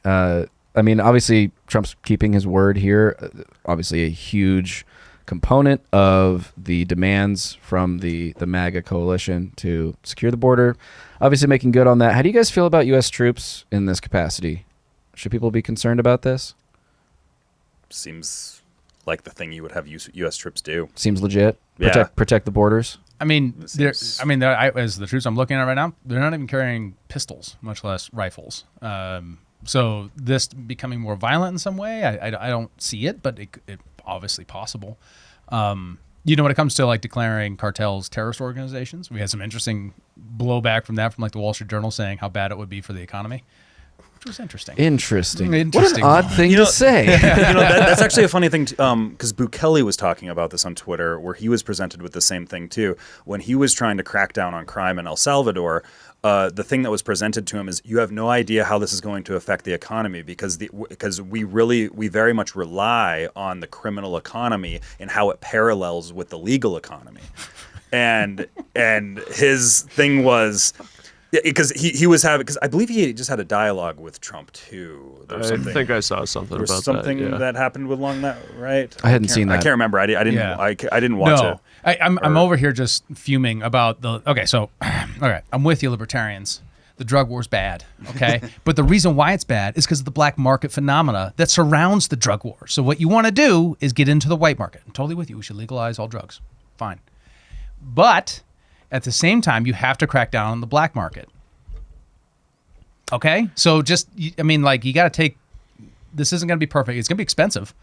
I mean, obviously, Trump's keeping his word here. Obviously, a huge component of the demands from the MAGA coalition to secure the border. Obviously, making good on that. How do you guys feel about U.S. troops in this capacity? Should people be concerned about this? Seems like the thing you would have U.S. troops do. Seems legit. Yeah. Protect the borders. I mean, This is- as the troops I'm looking at right now, they're not even carrying pistols, much less rifles. So this becoming more violent in some way, I don't see it, but it obviously possible. When it comes to like declaring cartels terrorist organizations, we had some interesting blowback from that, from like the Wall Street Journal saying how bad it would be for the economy, which was interesting. Interesting. Interesting. What an odd thing to say. That's actually a funny thing because Bukele was talking about this on Twitter, where he was presented with the same thing too. When he was trying to crack down on crime in El Salvador, the thing that was presented to him is, you have no idea how this is going to affect the economy because we very much rely on the criminal economy and how it parallels with the legal economy. And his thing was, because he was having, because I believe he just had a dialogue with Trump too. There was I something, think I saw something there was about something that. Yeah. that happened along that, right? I hadn't seen I that. can't remember. I didn't. Yeah. I didn't watch No, it. I'm over here just fuming about the. Okay, so, okay, I'm with you, libertarians. The drug war's bad, okay? But the reason why it's bad is because of the black market phenomena that surrounds the drug war. So what you want to do is get into the white market. I'm totally with you. We should legalize all drugs. Fine. But at the same time, you have to crack down on the black market. Okay? So just, you got to take, this isn't going to be perfect. It's going to be expensive,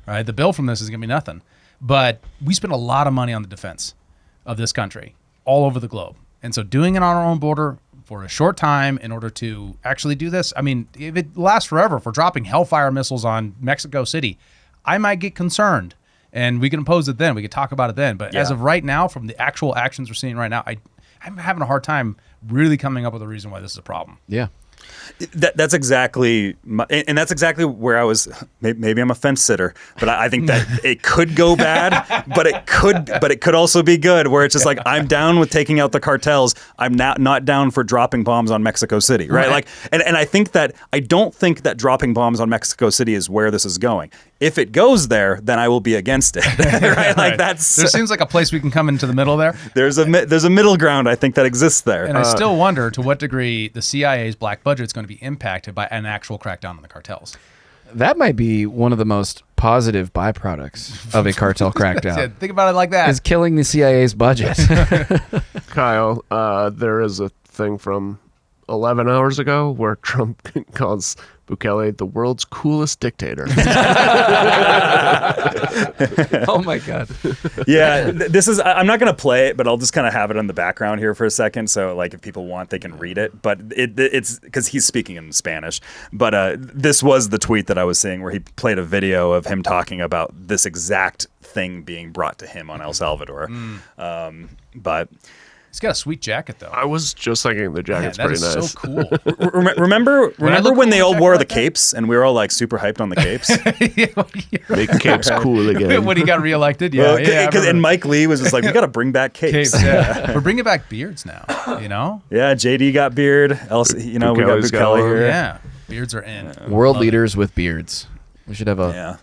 right? The bill from this is going to be nothing. But we spend a lot of money on the defense of this country all over the globe. And so doing it on our own border for a short time in order to actually do this, if it lasts forever, if we're dropping Hellfire missiles on Mexico City, I might get concerned. And we can oppose it then. We could talk about it then. But as of right now, from the actual actions we're seeing right now, I'm having a hard time really coming up with a reason why this is a problem. Yeah. That's exactly, and that's exactly where I was. Maybe I'm a fence sitter, but I think that it could go bad, but it could also be good. Where it's just like I'm down with taking out the cartels. I'm not down for dropping bombs on Mexico City, right? Like, and I think that I don't think that dropping bombs on Mexico City is where this is going. If it goes there, then I will be against it. Right? Like that's. There seems like a place we can come into the middle there. There's a middle ground I think that exists there. And I still wonder to what degree the CIA's black budget is going to be impacted by an actual crackdown on the cartels. That might be one of the most positive byproducts of a cartel crackdown. Yeah, think about it like that. Is killing the CIA's budget. Kyle, there is a thing from 11 hours ago where Trump calls Bukele the world's coolest dictator. Oh my God. Yeah, this is. I'm not going to play it, but I'll just kind of have it in the background here for a second. So, like, if people want, they can read it. But it's because he's speaking in Spanish. But this was the tweet that I was seeing where he played a video of him talking about this exact thing being brought to him on El Salvador. But. He's got a sweet jacket, though. I was just thinking the jacket's that pretty is nice. so cool. Remember look when they cool all in a wore the jacket like capes and we were all like super hyped on the capes? Make capes cool again. When he got reelected, yeah. And Mike Lee was just like, we got to bring back capes. Capes, yeah. We're bringing back beards now, you know? Yeah, JD got beard. We got Bukele's got Bukele one. here. Yeah. Beards are in. World Love it. leaders with beards. We should have a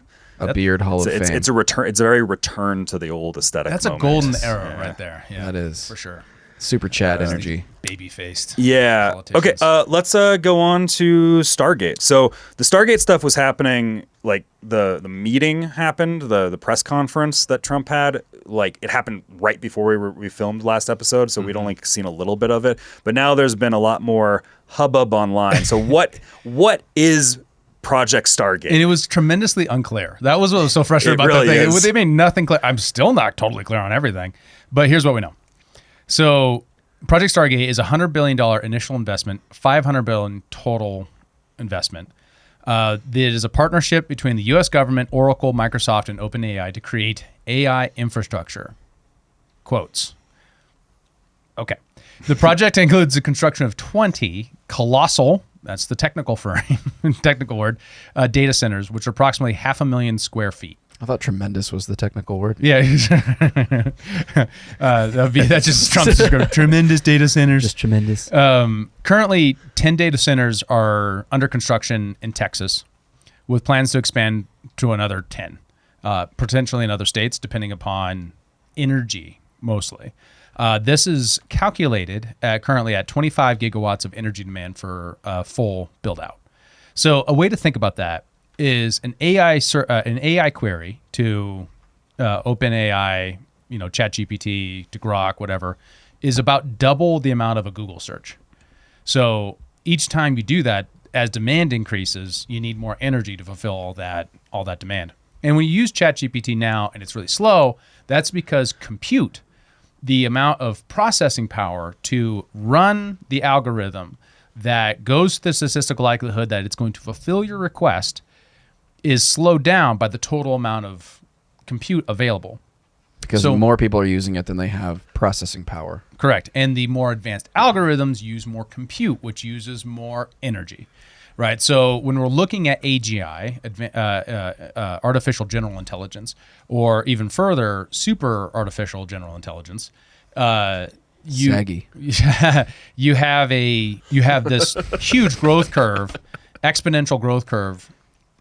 beard hall of fame. It's a return. It's a very return to the old aesthetic. That's a moment. golden era right there. Yeah, That is. for sure. Super chat energy. Baby-faced. Yeah. Okay. politicians. Let's go on to Stargate. So the Stargate stuff was happening. Like the meeting happened, the press conference that Trump had. Like it happened right before we filmed last episode, so we'd only seen a little bit of it. But now there's been a lot more hubbub online. So what is Project Stargate? And it was tremendously unclear. That was what was so frustrating It about really that thing. is. They made nothing clear. I'm still not totally clear on everything. But here's what we know. So Project Stargate is a $100 billion initial investment, $500 billion total investment. It is a partnership between the U.S. government, Oracle, Microsoft, and OpenAI to create AI infrastructure. Quotes. Okay. The project includes the construction of 20 colossal, that's the technical word, data centers, which are approximately 500,000 square feet. I thought tremendous was the technical word. Yeah. That's just Trump's description. Tremendous data centers. Just tremendous. Currently, 10 data centers are under construction in Texas with plans to expand to another 10, potentially in other states, depending upon energy, mostly. This is calculated currently at 25 gigawatts of energy demand for full build-out. So a way to think about that is an AI query to OpenAI, ChatGPT, to Grok, whatever, is about double the amount of a Google search. So each time you do that, as demand increases, you need more energy to fulfill all that demand. And when you use ChatGPT now and it's really slow, that's because compute, the amount of processing power to run the algorithm that goes to the statistical likelihood that it's going to fulfill your request, is slowed down by the total amount of compute available. Because more people are using it than they have processing power. Correct. And the more advanced algorithms use more compute, which uses more energy, right? So when we're looking at AGI, artificial general intelligence, or even further, super artificial general intelligence, Saggy. you have this huge growth curve, exponential growth curve,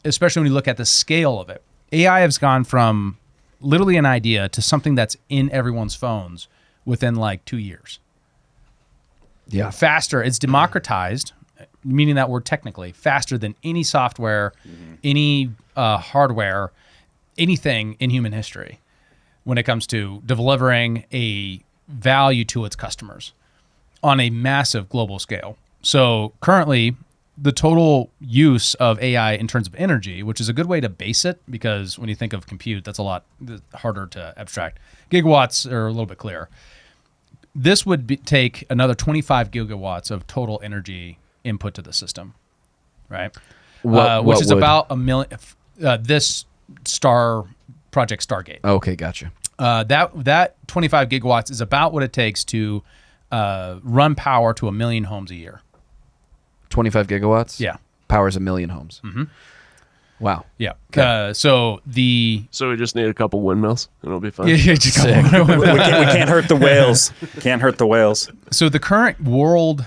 especially when you look at the scale of it. AI has gone from literally an idea to something that's in everyone's phones within like 2 years. Yeah. Faster. It's democratized, meaning that word technically, faster than any software, any hardware, anything in human history when it comes to delivering a value to its customers on a massive global scale. So currently, the total use of AI in terms of energy, which is a good way to base it, because when you think of compute, that's a lot harder to abstract. Gigawatts are a little bit clearer. This would take another 25 gigawatts of total energy input to the system, right? Which is about a million. This Project Stargate. Okay, gotcha. That 25 gigawatts is about what it takes to run power to 1 million homes a year. 25 gigawatts? Yeah. Powers 1 million homes. Mm-hmm. Wow. Yeah. Okay. So we just need a couple windmills and it'll be fine. Yeah, just we can't hurt the whales. Can't hurt the whales. So the current world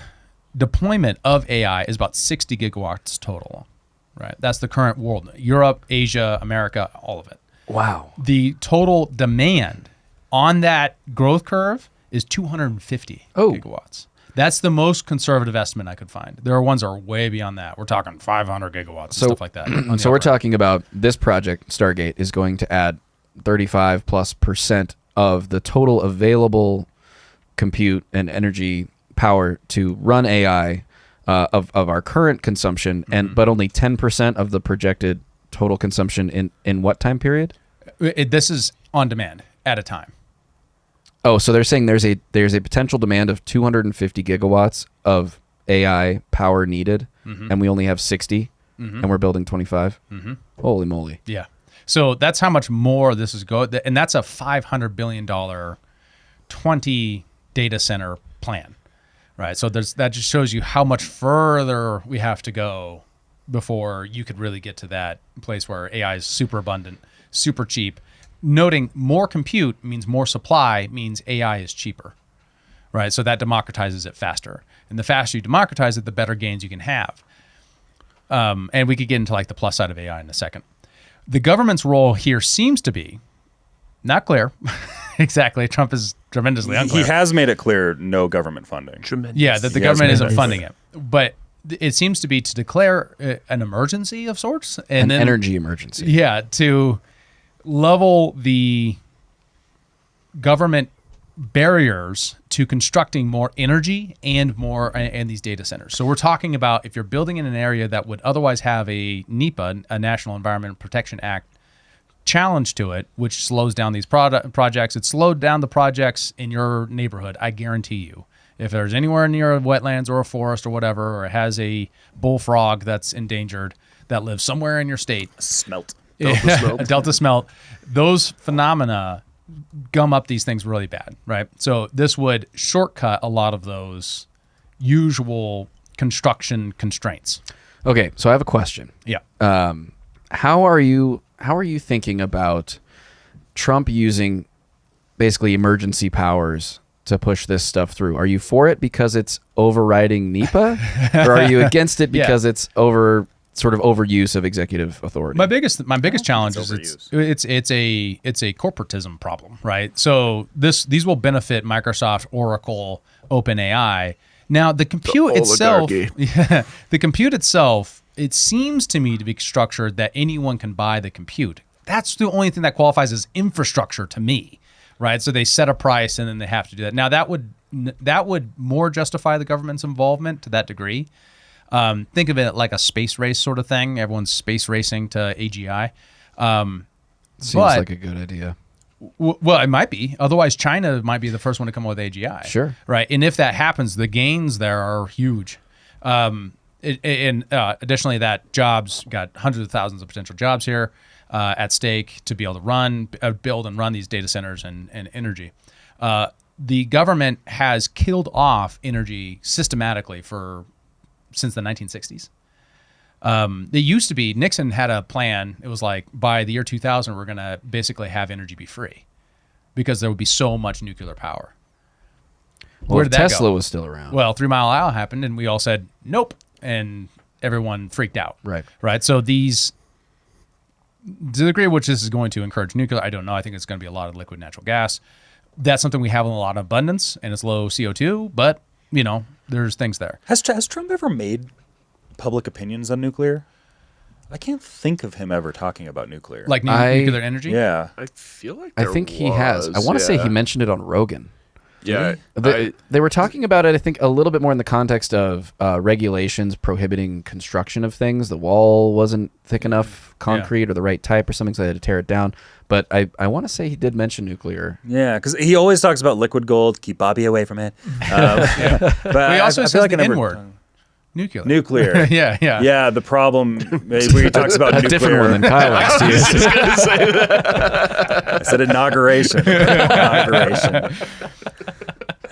deployment of AI is about 60 gigawatts total, right? That's the current world. Europe, Asia, America, all of it. Wow. The total demand on that growth curve is 250 gigawatts. That's the most conservative estimate I could find. There are ones that are way beyond that. We're talking 500 gigawatts and stuff like that. So we're talking about this project, Stargate, is going to add 35+% of the total available compute and energy power to run AI of our current consumption, but only 10% of the projected total consumption in what time period? This is on demand at a time. Oh, so they're saying there's a potential demand of 250 gigawatts of AI power needed, and we only have 60, and we're building 25. Holy moly! Yeah. So that's how much more this is going, and that's a $500 billion 20 data center plan, right? So that just shows you how much further we have to go before you could really get to that place where AI is super abundant, super cheap. Noting more compute means more supply means AI is cheaper, right? So that democratizes it faster. And the faster you democratize it, the better gains you can have. And we could get into like the plus side of AI in a second. The government's role here seems to be not clear. Exactly. Trump is tremendously unclear. He has made it clear no government funding. Tremendous. Yeah, that the government isn't funding it. But it seems to be to declare an emergency of sorts. And An then, energy emergency. Yeah, to level the government barriers to constructing more energy and these data centers. So we're talking about if you're building in an area that would otherwise have a NEPA, a National Environmental Protection Act, challenge to it, which slows down these projects. It slowed down the projects in your neighborhood, I guarantee you. If there's anywhere near a wetlands or a forest or whatever, or it has a bullfrog that's endangered that lives somewhere in your state, Smelt. a delta smelt, those phenomena gum up these things really bad, right? So this would shortcut a lot of those usual construction constraints. Okay, so I have a question. Yeah. How are you thinking about Trump using basically emergency powers to push this stuff through? Are you for it because it's overriding NEPA, or are you against it because it's overuse of executive authority? My biggest challenge is it's a corporatism problem, right? So these will benefit Microsoft, Oracle, OpenAI. Now the compute itself, the compute itself, it seems to me to be structured that anyone can buy the compute. That's the only thing that qualifies as infrastructure to me, right? So they set a price and then they have to do that. Now that would more justify the government's involvement to that degree. Think of it like a space race sort of thing. Everyone's space racing to AGI. Seems like a good idea. Well, it might be. Otherwise, China might be the first one to come up with AGI. Sure. Right. And if that happens, the gains there are huge. Additionally, that jobs got hundreds of thousands of potential jobs here at stake to be able to build and run these data centers and energy. The government has killed off energy systematically since the 1960s. It used to be, Nixon had a plan. It was like, by the year 2000, we're going to basically have energy be free because there would be so much nuclear power. Well, Where did that Tesla go? was still around. Well, 3 Mile Isle happened, and we all said, nope, and everyone freaked out. Right. So to the degree which this is going to encourage nuclear, I don't know. I think it's going to be a lot of liquid natural gas. That's something we have in a lot of abundance, and it's low CO2, but, there's things there. Has Trump ever made public opinions on nuclear? I can't think of him ever talking about nuclear. Like nuclear energy? Yeah. I feel like I think he has. I want to say he mentioned it on Rogan. Yeah. They were talking about it, I think, a little bit more in the context of regulations prohibiting construction of things. The wall wasn't thick enough concrete or the right type or something, so they had to tear it down. But I want to say he did mention nuclear. Yeah, because he always talks about liquid gold, keep Bobby away from it. But He also I says feel like the I never- N-word. Nuclear. Nuclear. Yeah. Yeah, the problem where he talks about A nuclear. different one than Kyle likes to use. I said inauguration. Inauguration.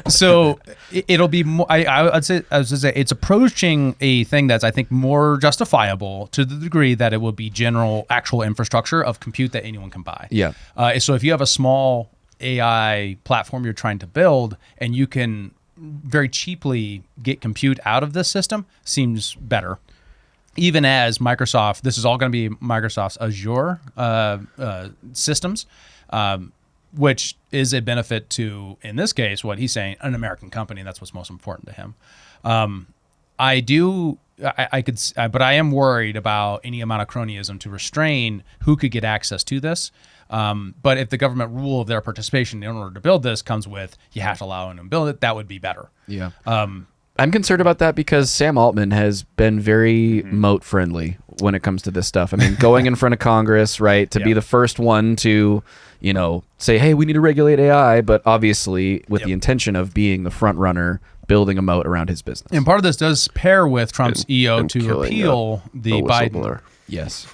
So it'll be more, I'd say it's approaching a thing that's, I think, more justifiable to the degree that it will be general actual infrastructure of compute that anyone can buy. Yeah. So if you have a small AI platform you're trying to build and you can very cheaply get compute out of this system, seems better. Even as Microsoft, this is all going to be Microsoft's Azure systems, which is a benefit to, in this case, what he's saying, an American company. That's what's most important to him. But I am worried about any amount of cronyism to restrain who could get access to this. But if the government rule of their participation in order to build this comes with, you have to allow anyone to build it, that would be better. Yeah. I'm concerned about that because Sam Altman has been very moat friendly when it comes to this stuff. I mean, going in front of Congress, right, to be the first one to, say, hey, we need to regulate AI, but obviously with the intention of being the front runner, building a moat around his business. And part of this does pair with Trump's EO and to killing, repeal the Biden. whistleblower. Yes.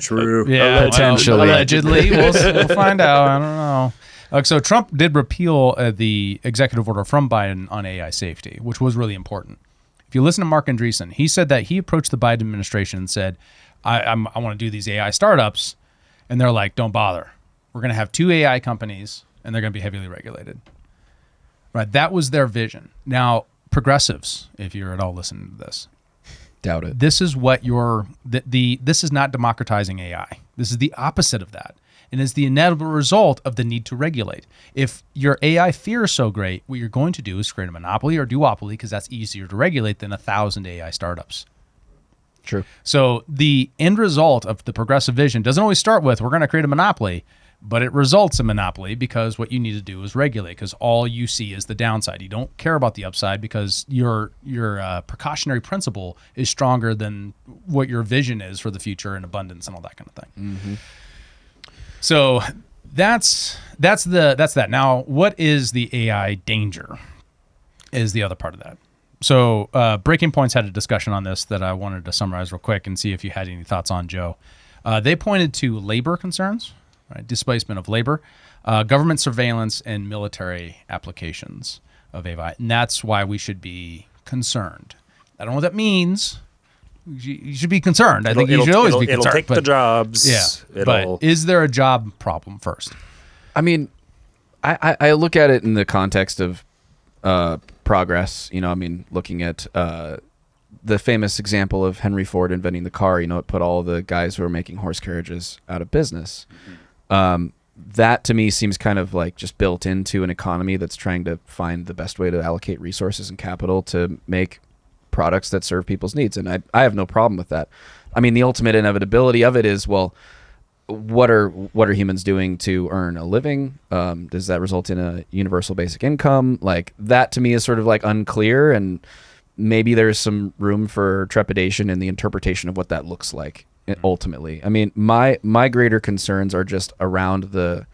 True. Yeah, Potentially. allegedly. We'll find out. I don't know. So Trump did repeal the executive order from Biden on AI safety, which was really important. If you listen to Mark Andreessen, he said that he approached the Biden administration and said, I want to do these AI startups. And they're like, don't bother. We're going to have 2 AI companies, and they're going to be heavily regulated. Right? That was their vision. Now, progressives, if you're at all listening to this, Doubt it. this is what this is not democratizing AI. This is the opposite of that. And is the inevitable result of the need to regulate. If your AI fear is so great, what you're going to do is create a monopoly or duopoly because that's easier to regulate than 1,000 AI startups. True. So the end result of the progressive vision doesn't always start with, we're going to create a monopoly, but it results in monopoly because what you need to do is regulate because all you see is the downside. You don't care about the upside because your precautionary principle is stronger than what your vision is for the future and abundance and all that kind of thing. Mm-hmm. So that's that. Now, what is the AI danger? Is the other part of that. So Breaking Points had a discussion on this that I wanted to summarize real quick and see if you had any thoughts on, Joe. They pointed to labor concerns, right? Displacement of labor, government surveillance, and military applications of AI. And that's why we should be concerned. I don't know what that means. You should be concerned. I think you should always be concerned. It'll take the jobs. Yeah, but is there a job problem first? I mean, I look at it in the context of progress. Looking at the famous example of Henry Ford inventing the car. It put all the guys who were making horse carriages out of business. That to me seems kind of like just built into an economy that's trying to find the best way to allocate resources and capital to make products that serve people's needs. And I have no problem with that. I mean, the ultimate inevitability of it is, well, what are humans doing to earn a living? Does that result in a universal basic income? Like that to me is sort of like unclear, and maybe there's some room for trepidation in the interpretation of what that looks like ultimately. I mean, my greater concerns are just around the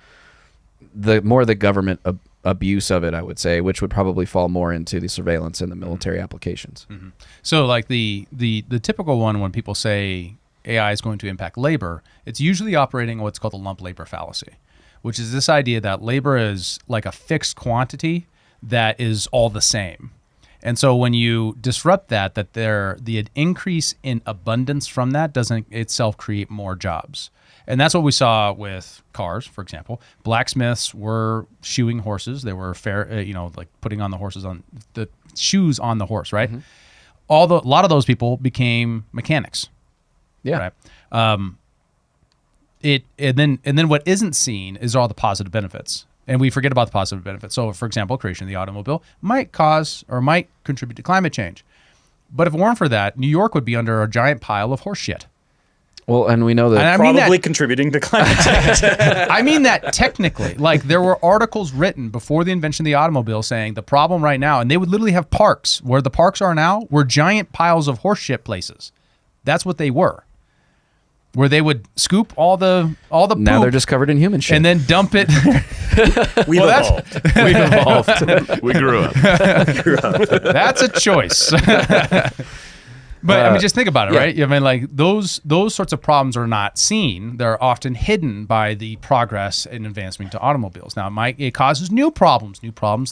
more the government abuse of it, I would say, which would probably fall more into the surveillance and the military applications. Mm-hmm. So like the typical one when people say AI is going to impact labor, it's usually operating what's called the lump labor fallacy, which is this idea that labor is like a fixed quantity that is all the same. And so when you disrupt that the increase in abundance from that doesn't itself create more jobs. And that's what we saw with cars, for example. Blacksmiths were shoeing horses. They were like putting on the shoes on the horse, right? Mm-hmm. A lot of those people became mechanics. Yeah. Right. And then what isn't seen is all the positive benefits. And we forget about the positive benefits. So, for example, creation of the automobile might cause or might contribute to climate change. But if it weren't for that, New York would be under a giant pile of horse shit. Well, and we know that probably contributing to climate change. I mean that technically. Like there were articles written before the invention of the automobile saying the problem right now, and they would literally have parks. Where the parks are now were giant piles of horse shit places. That's what they were. Where they would scoop all the poop. Now they're just covered in human shit. And then dump it. We've evolved. We've evolved. We grew up. That's a choice. But I mean, just think about it, yeah. right? I mean, like those sorts of problems are not seen. They're often hidden by the progress and advancement to automobiles. Now, it causes new problems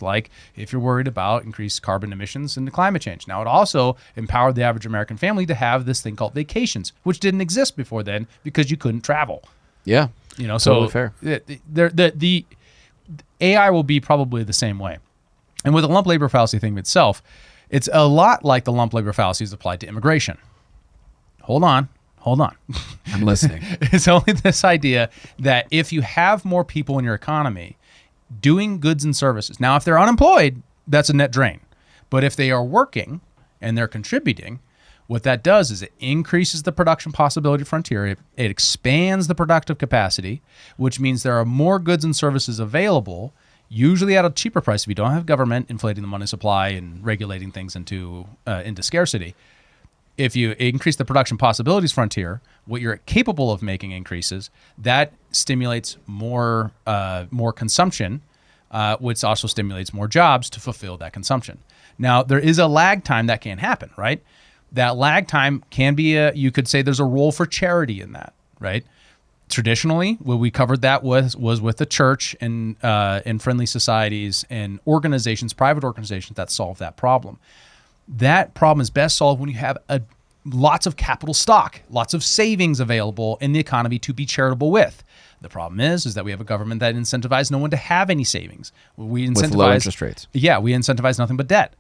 like if you're worried about increased carbon emissions and climate change. Now, it also empowered the average American family to have this thing called vacations, which didn't exist before then because you couldn't travel. Yeah. You know, Totally so fair. The AI will be probably the same way. And with the lump labor fallacy thing itself, it's a lot like the lump labor fallacies applied to immigration. Hold on. I'm listening. It's only this idea that if you have more people in your economy doing goods and services, now if they're unemployed, that's a net drain. But if they are working and they're contributing, what that does is it increases the production possibility frontier. It expands the productive capacity, which means there are more goods and services available, usually at a cheaper price if you don't have government inflating the money supply and regulating things into scarcity. If you increase the production possibilities frontier, what you're capable of making increases, that stimulates more consumption, which also stimulates more jobs to fulfill that consumption. Now, there is a lag time that can happen, right? That lag time can be you could say there's a role for charity in that, right? Traditionally, what we covered that was with the church and friendly societies and organizations, private organizations that solve that problem. That problem is best solved when you have lots of capital stock, lots of savings available in the economy to be charitable with. The problem is that we have a government that incentivizes no one to have any savings. We incentivize With low interest rates. Yeah, we incentivize nothing but debt.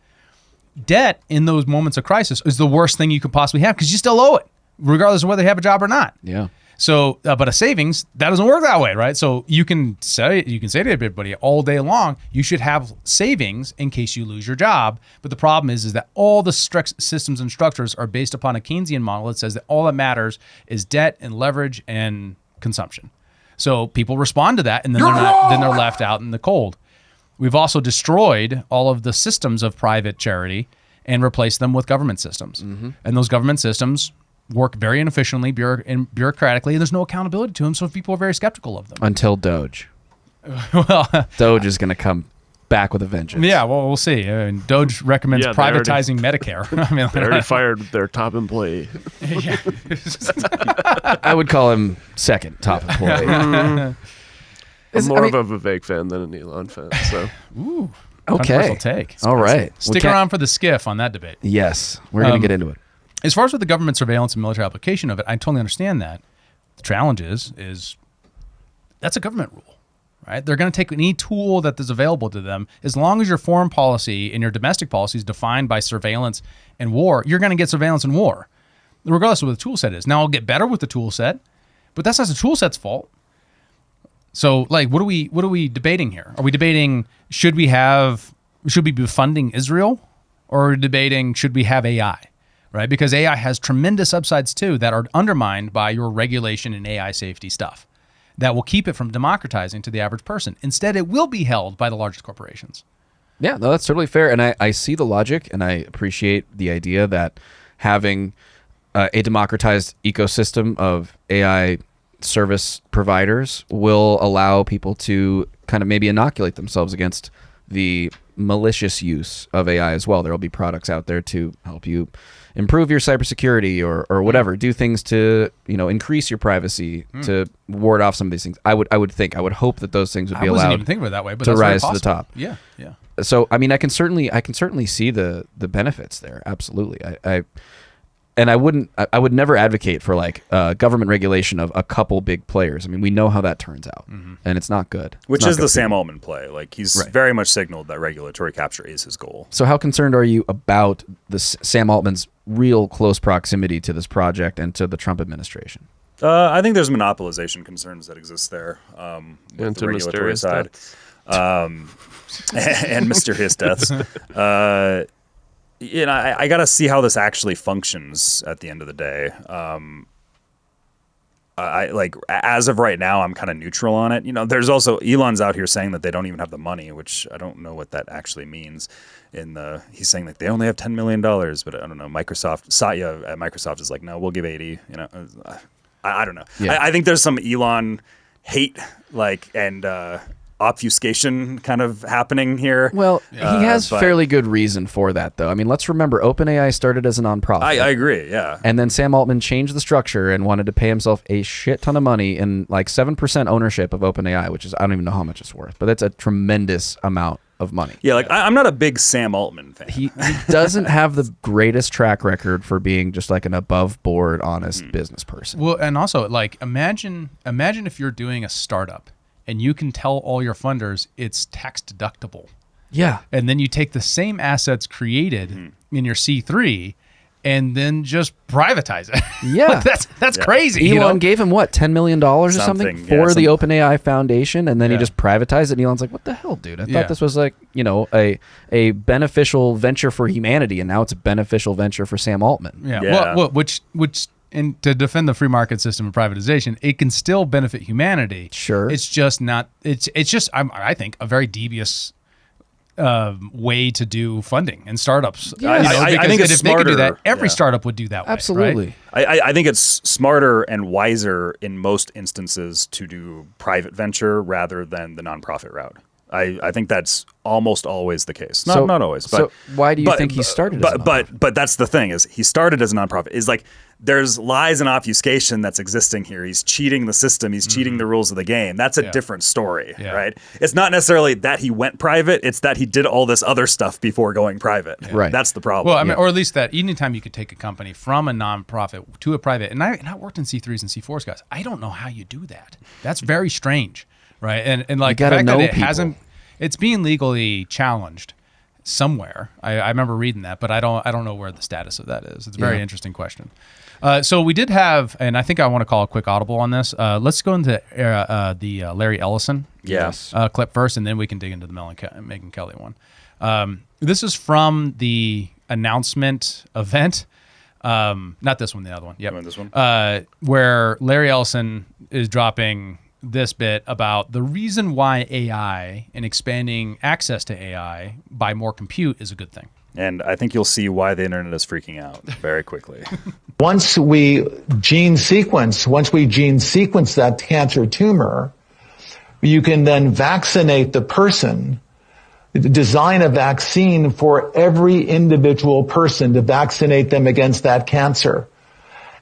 Debt in those moments of crisis is the worst thing you could possibly have because you still owe it, regardless of whether you have a job or not. Yeah. So, but a savings, that doesn't work that way, right? So you can say to everybody all day long, you should have savings in case you lose your job. But the problem is that all the systems and structures are based upon a Keynesian model that says that all that matters is debt and leverage and consumption. So people respond to that, and then they're left out in the cold. We've also destroyed all of the systems of private charity and replaced them with government systems. Mm-hmm. And those government systems work very inefficiently, bureaucratically, and there's no accountability to them, so people are very skeptical of them. Until Doge. Well, Doge is going to come back with a vengeance. Yeah, well, we'll see. I mean, Doge recommends privatizing Medicare. I mean, they already fired their top employee. I would call him second top employee. I'm more of a Vivek fan than an Elon fan. So, ooh, okay, controversial take. All right, Stick around for the skiff on that debate. Yes, we're going to get into it. As far as with the government surveillance and military application of it, I totally understand that. The challenge is that's a government rule, right? They're going to take any tool that is available to them. As long as your foreign policy and your domestic policy is defined by surveillance and war, you're going to get surveillance and war, regardless of what the tool set is. Now, I'll get better with the tool set, but that's not the tool set's fault. So, like, what are we debating here? Are we debating should we be funding Israel, or are we debating should we have AI? Right? Because AI has tremendous upsides too that are undermined by your regulation and AI safety stuff that will keep it from democratizing to the average person. Instead, it will be held by the largest corporations. Yeah, no, that's totally fair. And I see the logic, and I appreciate the idea that having a democratized ecosystem of AI service providers will allow people to kind of maybe inoculate themselves against the malicious use of AI as well. There will be products out there to help you improve your cybersecurity or whatever, do things to, increase your privacy, to ward off some of these things. I would hope that those things would be allowed. I wasn't even thinking of it that way, but to that's rise very to the top. Yeah, yeah. So I mean, I can certainly see the benefits there. Absolutely. I would never advocate for like government regulation of a couple big players. I mean, we know how that turns out, and it's not good. Which is the Sam Altman play. Like he's very much signaled that regulatory capture is his goal. So how concerned are you about Sam Altman's real close proximity to this project and to the Trump administration? I think there's monopolization concerns that exist there with the regulatory side. And mysterious deaths. I got to see how this actually functions at the end of the day. As of right now, I'm kind of neutral on it. There's also Elon's out here saying that they don't even have the money, which I don't know what that actually means. He's saying that they only have $10 million, but I don't know. Satya at Microsoft is like, no, we'll give 80. I don't know. Yeah. I think there's some Elon hate, and obfuscation kind of happening here. Well, he has but- fairly good reason for that, though. I mean, let's remember, OpenAI started as a nonprofit. I agree, yeah. And then Sam Altman changed the structure and wanted to pay himself a shit ton of money in like 7% ownership of OpenAI, which is, I don't even know how much it's worth, but that's a tremendous amount of money. Yeah, like I'm not a big Sam Altman fan. He doesn't have the greatest track record for being just like an above board, honest business person. Well, and also like imagine if you're doing a startup and you can tell all your funders it's tax deductible. Yeah. And then you take the same assets created in your C3 and then just privatize it. Yeah. That's crazy. Elon you know? gave him what, $10 million or something Something, for yeah, the OpenAI Foundation, and then he Yeah. just privatized it. And Elon's like, "What the hell, dude? I Yeah. thought this was like, a beneficial venture for humanity, and now it's a beneficial venture for Sam Altman." Yeah. Yeah. Well, which and to defend the free market system of privatization, it can still benefit humanity. Sure. It's just not. It's just I think a very devious way to do funding and startups. Yeah. I think it's if they could do that, smarter. every Yeah. startup would do that. way, Absolutely. right? I think it's smarter and wiser in most instances to do private venture rather than the nonprofit route. I think that's almost always the case. Not always. But, so why do you think he started as a but that's the thing is he started as a nonprofit. Is like there's lies and obfuscation that's existing here. He's cheating the system. He's cheating the rules of the game. That's a different story, Yeah. right? It's not necessarily that he went private. It's that he did all this other stuff before going private. Right. That's the problem. Well, I mean, or at least that anytime you could take a company from a nonprofit to a private, and I worked in C3s and C4s, guys. I don't know how you do that. That's very strange, right? And like the gotta fact know that it people. hasn't, it's being legally challenged somewhere. I remember reading that, but I don't know where the status of that is. It's a very Yeah. interesting question. So we did have, and I think I want to call a quick audible on this. Let's go into the Larry Ellison Yes. clip first, and then we can dig into the Megyn Kelly one. This is from the announcement event. Not this one, the other one. Yep. You want this one? Where Larry Ellison is dropping this bit about the reason why AI and expanding access to AI by more compute is a good thing. And I think you'll see why the internet is freaking out very quickly. Once we gene sequence that cancer tumor, you can then vaccinate the person, design a vaccine for every individual person to vaccinate them against that cancer.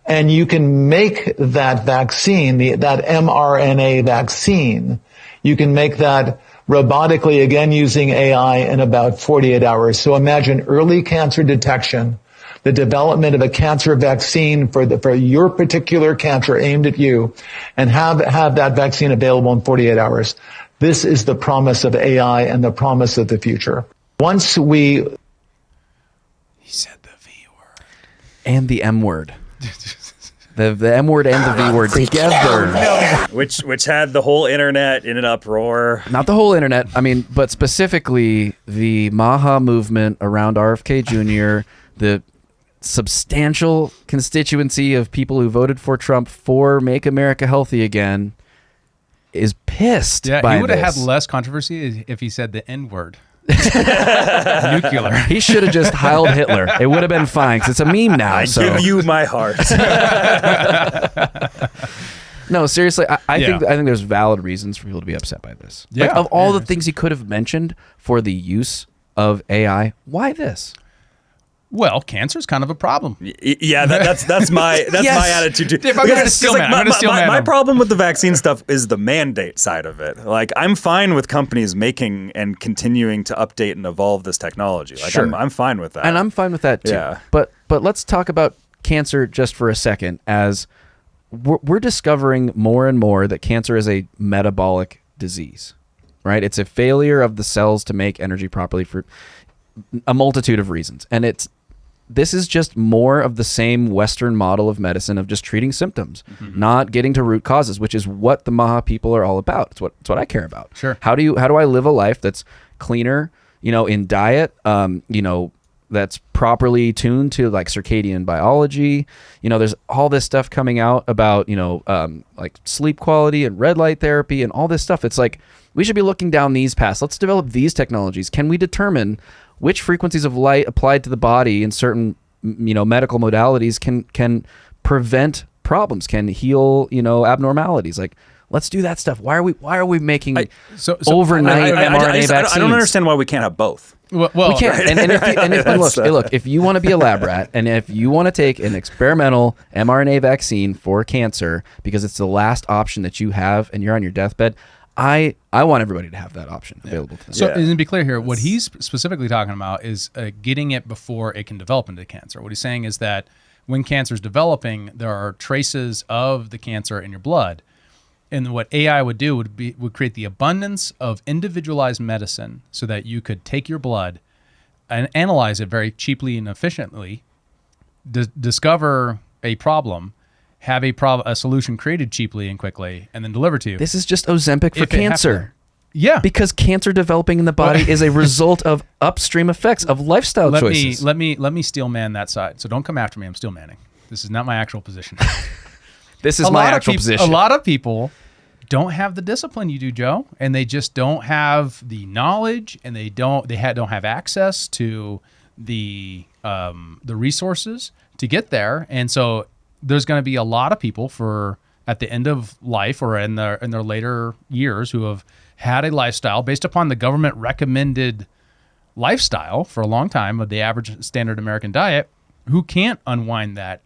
And you can make that vaccine, that mRNA vaccine, you can make that robotically, again using AI, in about 48 hours. So imagine early cancer detection, the development of a cancer vaccine for your particular cancer aimed at you, and have that vaccine available in 48 hours. This is the promise of AI and the promise of the future. Once we... He said the V word. And the M word. The M word and the V word together. which had the whole internet in an uproar. Not the whole internet, I mean, but specifically the Maha movement around RFK Jr., the substantial constituency of people who voted for Trump for Make America Healthy Again is pissed Yeah, by he would have had this. less controversy if he said the N word. Nuclear. He should have just Heiled Hitler. It would have been fine because it's a meme now. I so. give you my heart. No, seriously, I think Yeah. there's valid reasons for people to be upset by this. Like, Yeah. of all the things he could have mentioned for the use of AI, why this? Well, cancer is kind of a problem. Yeah, that's my Yes. my attitude too. If I'm Because- gonna steal because, man, I'm gonna steal man my him. problem with the vaccine stuff is the mandate side of it. Like, I'm fine with companies making and continuing to update and evolve this technology. Like, Sure. I'm fine with that. And I'm fine with that too. Yeah. But let's talk about cancer just for a second, as we're discovering more and more that cancer is a metabolic disease, right? It's a failure of the cells to make energy properly for a multitude of reasons. And this is just more of the same Western model of medicine of just treating symptoms, not getting to root causes, which is what the Maha people are all about. It's what I care about. Sure. How do I live a life that's cleaner, in diet, that's properly tuned to like circadian biology. There's all this stuff coming out about, like sleep quality and red light therapy and all this stuff. It's like, we should be looking down these paths. Let's develop these technologies. Can we determine which frequencies of light applied to the body in certain, medical modalities can prevent problems, can heal, abnormalities? Like, Let's do that stuff. Why are we making so overnight mRNA vaccines? I don't understand why we can't have both. Well, we can't. And look, if you want to be a lab rat, and if you want to take an experimental mRNA vaccine for cancer because it's the last option that you have, and you're on your deathbed, I want everybody to have that option available to them. So, and to be clear here, what he's specifically talking about is getting it before it can develop into cancer. What he's saying is that when cancer is developing, there are traces of the cancer in your blood. And what AI would do would create the abundance of individualized medicine so that you could take your blood and analyze it very cheaply and efficiently, discover a problem, have a solution created cheaply and quickly, and then deliver to you. This is just Ozempic for cancer. Yeah. Because cancer developing in the body is a result of upstream effects of lifestyle choices. Let me steel man that side. So don't come after me. I'm steel manning. This is not my actual position. This is my actual position. A lot of people don't have the discipline you do, Joe, and they just don't have the knowledge, and they don't have access to the resources to get there. And so there's going to be a lot of people at the end of life or in their later years who have had a lifestyle based upon the government recommended lifestyle for a long time of the average standard American diet, who can't unwind that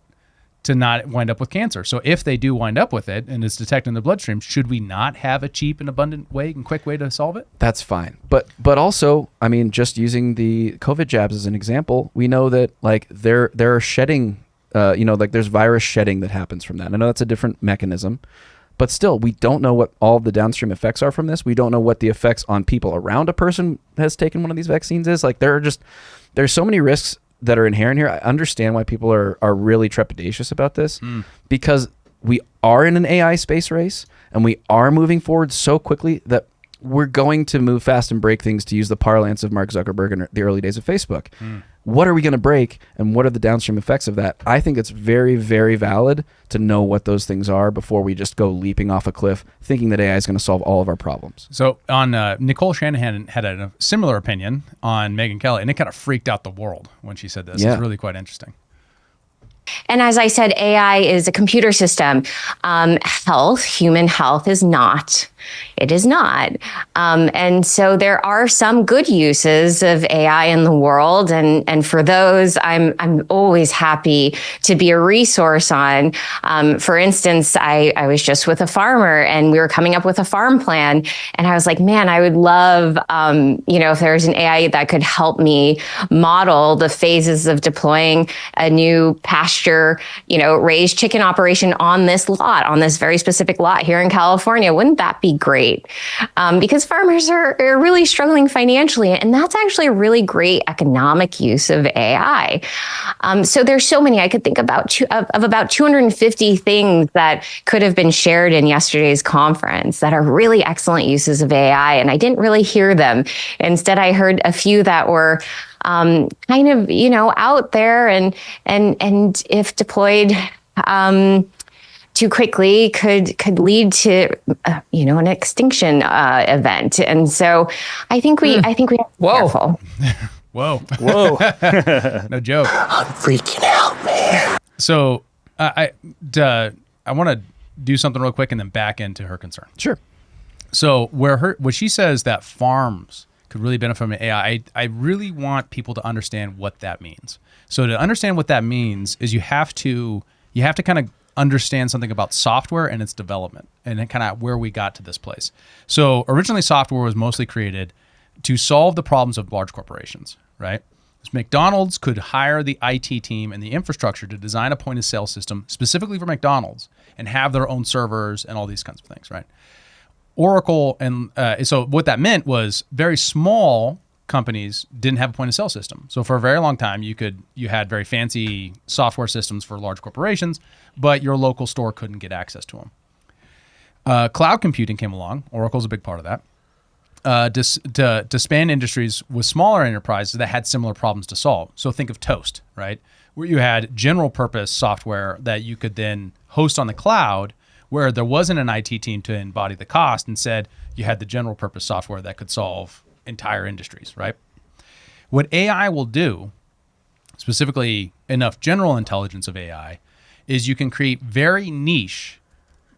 to not wind up with cancer. So if they do wind up with it and it's detected in the bloodstream, should we not have a cheap and abundant way and quick way to solve it? That's fine. But also, I mean, just using the COVID jabs as an example, we know that like there are shedding, like there's virus shedding that happens from that. I know that's a different mechanism, but still, we don't know what all the downstream effects are from this. We don't know what the effects on people around a person has taken one of these vaccines is. Like there's so many risks that are inherent here. I understand why people are really trepidatious about this because we are in an AI space race and we are moving forward so quickly that we're going to move fast and break things, to use the parlance of Mark Zuckerberg in the early days of Facebook. What are we going to break and what are the downstream effects of that? I think it's very, very valid to know what those things are before we just go leaping off a cliff thinking that AI is going to solve all of our problems. So on Nicole Shanahan had a similar opinion on Megyn Kelly, and it kind of freaked out the world when she said this. Yeah. It's really quite interesting. And as I said, AI is a computer system. Human health is not. It is not. And so there are some good uses of AI in the world. And for those, I'm always happy to be a resource on. For instance, I was just with a farmer and we were coming up with a farm plan. And I was like, man, I would love, if there's an AI that could help me model the phases of deploying a new pasture, raised chicken operation on this lot, on this very specific lot here in California. Wouldn't that be great? Because farmers are really struggling financially, and that's actually a really great economic use of AI. So there's so many. I could think about about 250 things that could have been shared in yesterday's conference that are really excellent uses of AI, and I didn't really hear them. Instead, I heard a few that were kind of, out there and if deployed too quickly could lead to an extinction event. And so I think we have to be careful. Whoa. No joke. I'm freaking out, man. So I want to do something real quick and then back into her concern. Sure. So what she says that farms could really benefit from AI, I really want people to understand what that means. So to understand what that means is you have to kind of understand something about software and its development and kind of where we got to this place. So originally software was mostly created to solve the problems of large corporations, right? So McDonald's could hire the IT team and the infrastructure to design a point of sale system specifically for McDonald's and have their own servers and all these kinds of things, right? Oracle and so what that meant was very small companies didn't have a point of sale system. So for a very long time, you had very fancy software systems for large corporations, but your local store couldn't get access to them. Cloud computing came along. Oracle's a big part of that. To span industries with smaller enterprises that had similar problems to solve. So think of Toast, right? Where you had general purpose software that you could then host on the cloud, where there wasn't an IT team to embody the cost. Instead, you had the general purpose software that could solve entire industries, right? What AI will do, specifically enough general intelligence of AI, is you can create very niche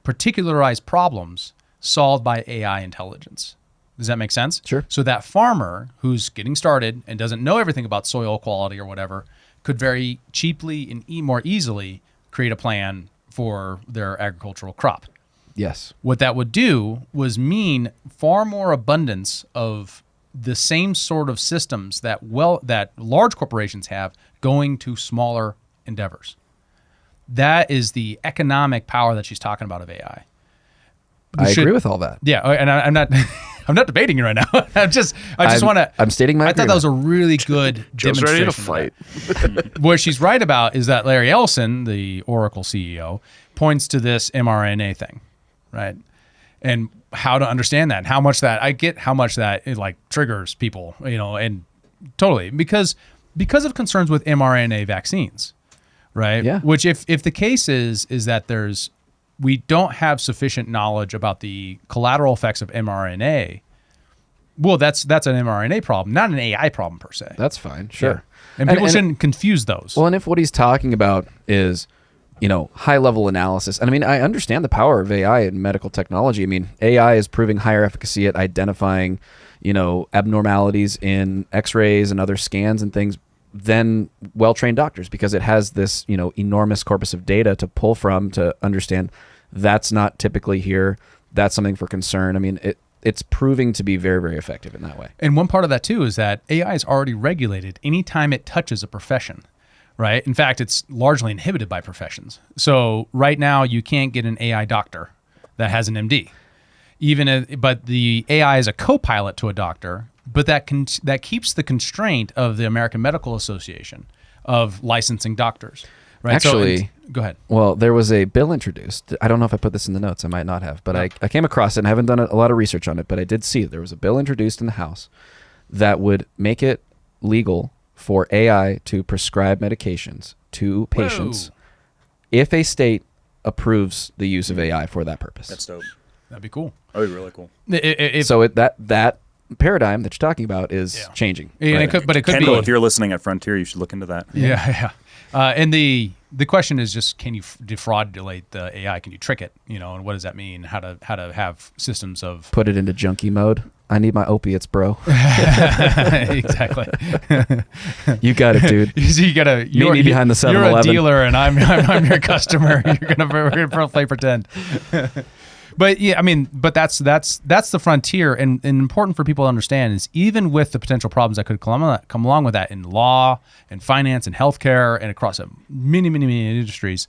particularized problems solved by AI intelligence. Does that make sense? Sure. So that farmer who's getting started and doesn't know everything about soil quality or whatever could very cheaply and more easily create a plan for their agricultural crop. Yes. What that would do was mean far more abundance of the same sort of systems that large corporations have going to smaller endeavors. That is the economic power that she's talking about of AI. I agree with all that. Yeah, and I'm not I'm not debating you right now. I just want to. I'm stating my. I thought that was a really good Joe's demonstration. ready to fight. What she's right about is that Larry Ellison, the Oracle CEO, points to this mRNA thing, right? And how to understand that, and how much that I get, how much that it like triggers people, and totally because of concerns with mRNA vaccines, right? Yeah. Which if the case is that we don't have sufficient knowledge about the collateral effects of mRNA. Well, that's an mRNA problem, not an AI problem per se. That's fine, sure. Yeah. And people shouldn't confuse those. Well, and if what he's talking about is, high level analysis, and I mean, I understand the power of AI in medical technology. I mean, AI is proving higher efficacy at identifying, abnormalities in X-rays and other scans and things than well-trained doctors, because it has this, enormous corpus of data to pull from to understand that's not typically here. That's something for concern. I mean, it's proving to be very, very effective in that way. And one part of that too is that AI is already regulated anytime it touches a profession, right? In fact, it's largely inhibited by professions. So right now you can't get an AI doctor that has an MD, but the AI is a co-pilot to a doctor. But that keeps the constraint of the American Medical Association of licensing doctors, right? Actually, go ahead. Well, there was a bill introduced. I don't know if I put this in the notes. I might not have, but I came across it and I haven't done a lot of research on it, but I did see there was a bill introduced in the House that would make it legal for AI to prescribe medications to patients if a state approves the use of AI for that purpose. That's dope. That'd be cool. That'd be really cool. That paradigm that you're talking about is changing. And right? it could Kendall, be. if you're listening at Frontier, you should look into that. Yeah. And the question is just, can you defraudulate the AI? Can you trick it? And what does that mean? How to have systems of Put it into junkie mode. I need my opiates, bro. Exactly. You got it, dude. You gotta. Meet me behind the 7-Eleven. You're a dealer, and I'm your customer. We're gonna play pretend. But yeah, I mean, but that's the frontier, and important for people to understand is even with the potential problems that could come along with that in law and finance and healthcare and across many industries,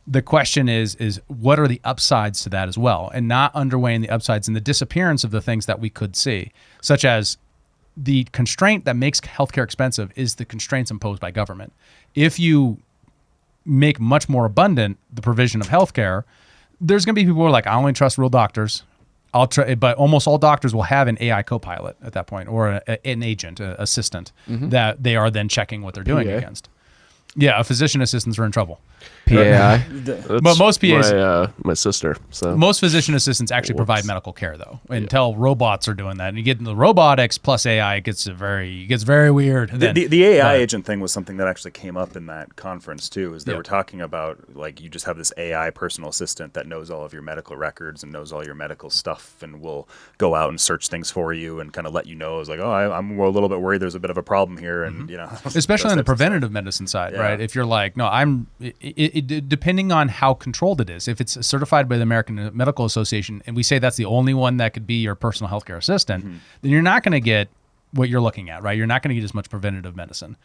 the question is what are the upsides to that as well, and not underweighing the upsides and the disappearance of the things that we could see, such as the constraint that makes healthcare expensive is the constraints imposed by government. If you make much more abundant the provision of healthcare, there's going to be people who are like, I only trust real doctors. I'll try, but almost all doctors will have an AI co-pilot at that point, or an agent, an assistant that they are then checking what they're doing against. Yeah, physician assistants are in trouble. PAI. But most PAs, my sister. So most physician assistants actually provide medical care though, until robots are doing that. And you get into the robotics plus AI, it gets very weird. The AI agent thing was something that actually came up in that conference too. Is they were talking about like you just have this AI personal assistant that knows all of your medical records and knows all your medical stuff and will go out and search things for you and kind of let you know. It's like, oh, I'm a little bit worried. There's a bit of a problem here, and especially on the preventative medicine side, right? If you're like, no, depending on how controlled it is, if it's certified by the American Medical Association, and we say that's the only one that could be your personal healthcare assistant, then you're not going to get what you're looking at, right? You're not going to get as much preventative medicine.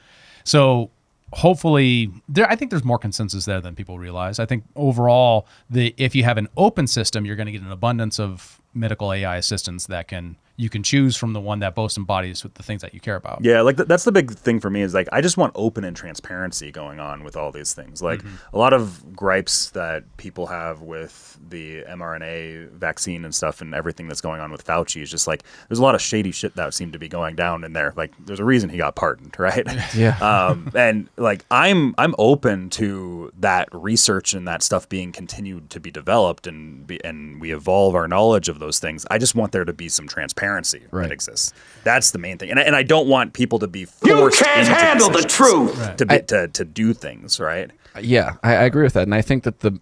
So hopefully, I think there's more consensus there than people realize. I think overall, if you have an open system, you're going to get an abundance of medical AI assistants that you can choose from the one that both embodies with the things that you care about. Yeah, like that's the big thing for me is like I just want open and transparency going on with all these things. Like a lot of gripes that people have with the mRNA vaccine and stuff and everything that's going on with Fauci is just like there's a lot of shady shit that seemed to be going down in there. Like there's a reason he got pardoned, right? Yeah. And like I'm open to that research and that stuff being continued to be developed and we evolve our knowledge of those things. I just want there to be some transparency that exists. That's the main thing, and I don't want people to be forced. You can't handle the truth to do things right. Yeah, I agree with that, and I think that